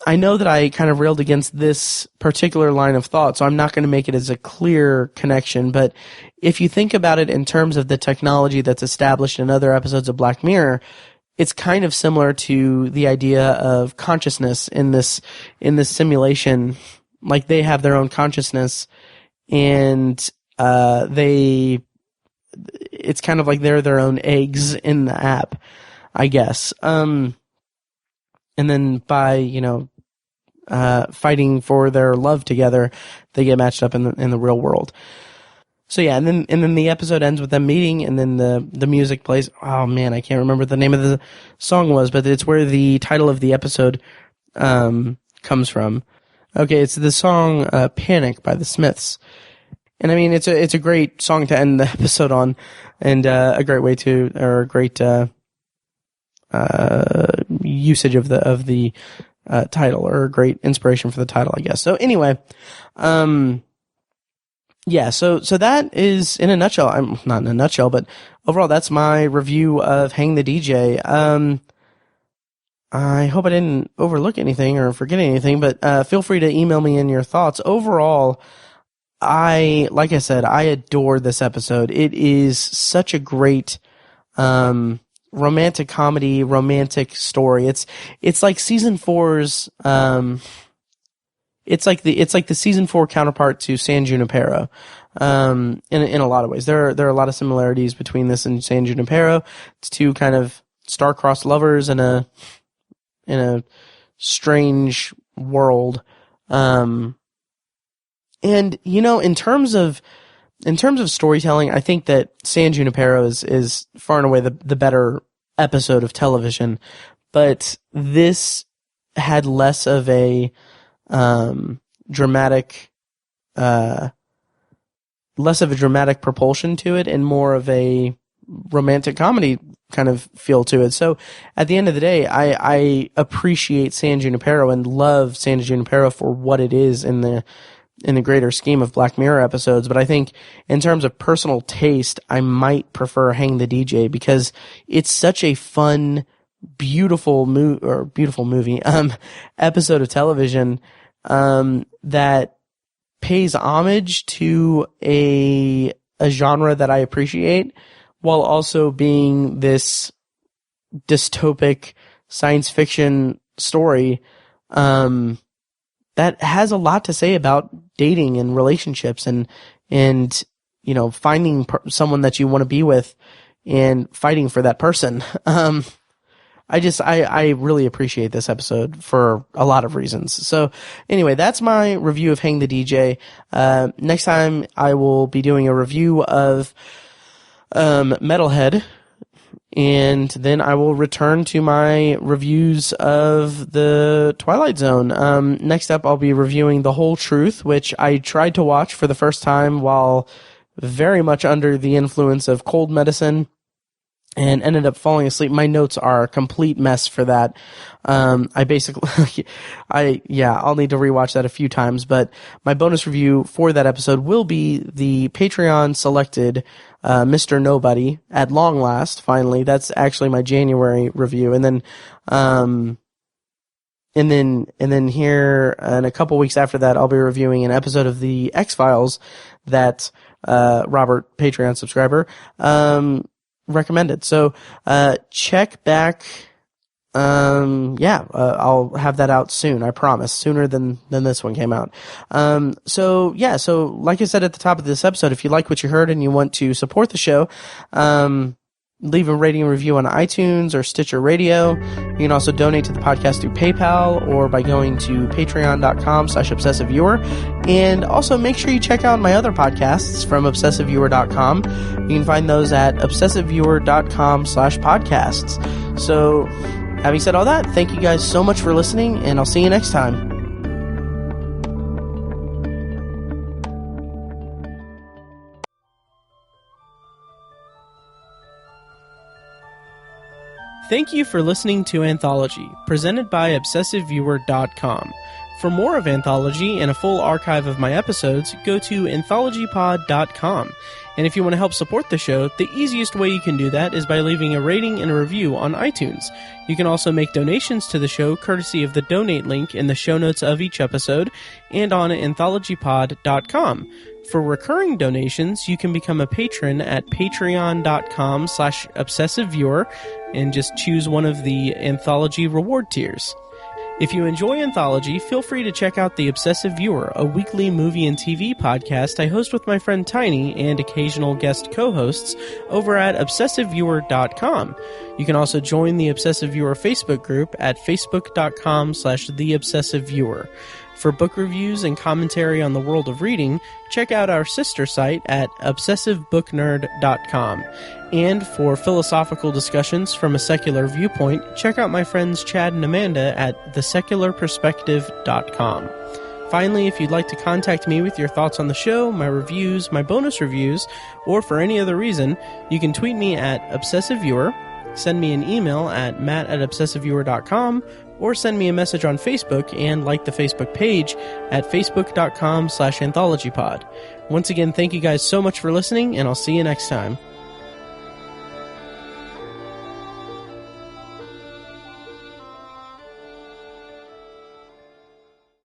I know that I kind of railed against this particular line of thought, so I'm not going to make it as a clear connection, but if you think about it in terms of the technology that's established in other episodes of Black Mirror, it's kind of similar to the idea of consciousness in this simulation. Like, they have their own consciousness, and it's kind of like they're their own eggs in the app, I guess. And then by, fighting for their love together, they get matched up in the real world. So yeah, and then the episode ends with them meeting, and then the music plays. Oh man, I can't remember what the name of the song was, but it's where the title of the episode comes from. Okay, it's the song "Panic" by the Smiths. And I mean, it's a great song to end the episode on, and a great way to, or a great usage of the title, or a great inspiration for the title, I guess. So anyway, yeah, so that is, in a nutshell, I'm not in a nutshell, but overall, that's my review of Hang the DJ. I hope I didn't overlook anything or forget anything, but feel free to email me in your thoughts. Overall, like I said, I adore this episode. It is such a great romantic comedy, romantic story. It's like season 4's it's like the season 4 counterpart to San Junipero. In a lot of ways. There are a lot of similarities between this and San Junipero. It's two kind of star-crossed lovers in a strange world. And in terms of storytelling, I think that San Junipero is far and away the better episode of television, but this had less of a dramatic propulsion to it, and more of a romantic comedy kind of feel to it. So at the end of the day, I appreciate San Junipero and love San Junipero for what it is in the greater scheme of Black Mirror episodes. But I think in terms of personal taste, I might prefer Hang the DJ, because it's such a fun, beautiful movie, episode of television, that pays homage to a genre that I appreciate, while also being this dystopic science fiction story, that has a lot to say about dating and relationships and finding someone that you want to be with and fighting for that person. I really appreciate this episode for a lot of reasons. So anyway, that's my review of Hang the DJ. Next time I will be doing a review of Metalhead, and then I will return to my reviews of the Twilight Zone. Next up, I'll be reviewing The Whole Truth, which I tried to watch for the first time while very much under the influence of cold medicine, and ended up falling asleep. My notes are a complete mess for that. I'll need to rewatch that a few times, but my bonus review for that episode will be the Patreon selected Mr. Nobody, at long last, finally. That's actually my January review. And then here in a couple weeks after that, I'll be reviewing an episode of the X-Files that Robert, Patreon subscriber, recommended. So check back. I'll have that out soon, I promise, sooner than this one came out. So like I said at the top of this episode, if you like what you heard and you want to support the show, leave a rating and review on iTunes or Stitcher Radio. You can also donate to the podcast through PayPal or by going to patreon.com/obsessiveviewer. And also make sure you check out my other podcasts from obsessiveviewer.com. You can find those at obsessiveviewer.com/podcasts. So having said all that, thank you guys so much for listening, and I'll see you next time. Thank you for listening to Anthology, presented by ObsessiveViewer.com. For more of Anthology and a full archive of my episodes, go to AnthologyPod.com. And if you want to help support the show, the easiest way you can do that is by leaving a rating and a review on iTunes. You can also make donations to the show courtesy of the donate link in the show notes of each episode and on AnthologyPod.com. For recurring donations, you can become a patron at patreon.com/obsessiveviewer and just choose one of the Anthology reward tiers. If you enjoy Anthology, feel free to check out The Obsessive Viewer, a weekly movie and TV podcast I host with my friend Tiny and occasional guest co-hosts over at obsessiveviewer.com. You can also join the Obsessive Viewer Facebook group at facebook.com/theobsessiveviewer. For book reviews and commentary on the world of reading, check out our sister site at obsessivebooknerd.com. And for philosophical discussions from a secular viewpoint, check out my friends Chad and Amanda at thesecularperspective.com. Finally, if you'd like to contact me with your thoughts on the show, my reviews, my bonus reviews, or for any other reason, you can tweet me at obsessiveviewer, send me an email at matt@obsessiveviewer.com, or send me a message on Facebook and like the Facebook page at facebook.com/anthologypod. Once again, thank you guys so much for listening, and I'll see you next time.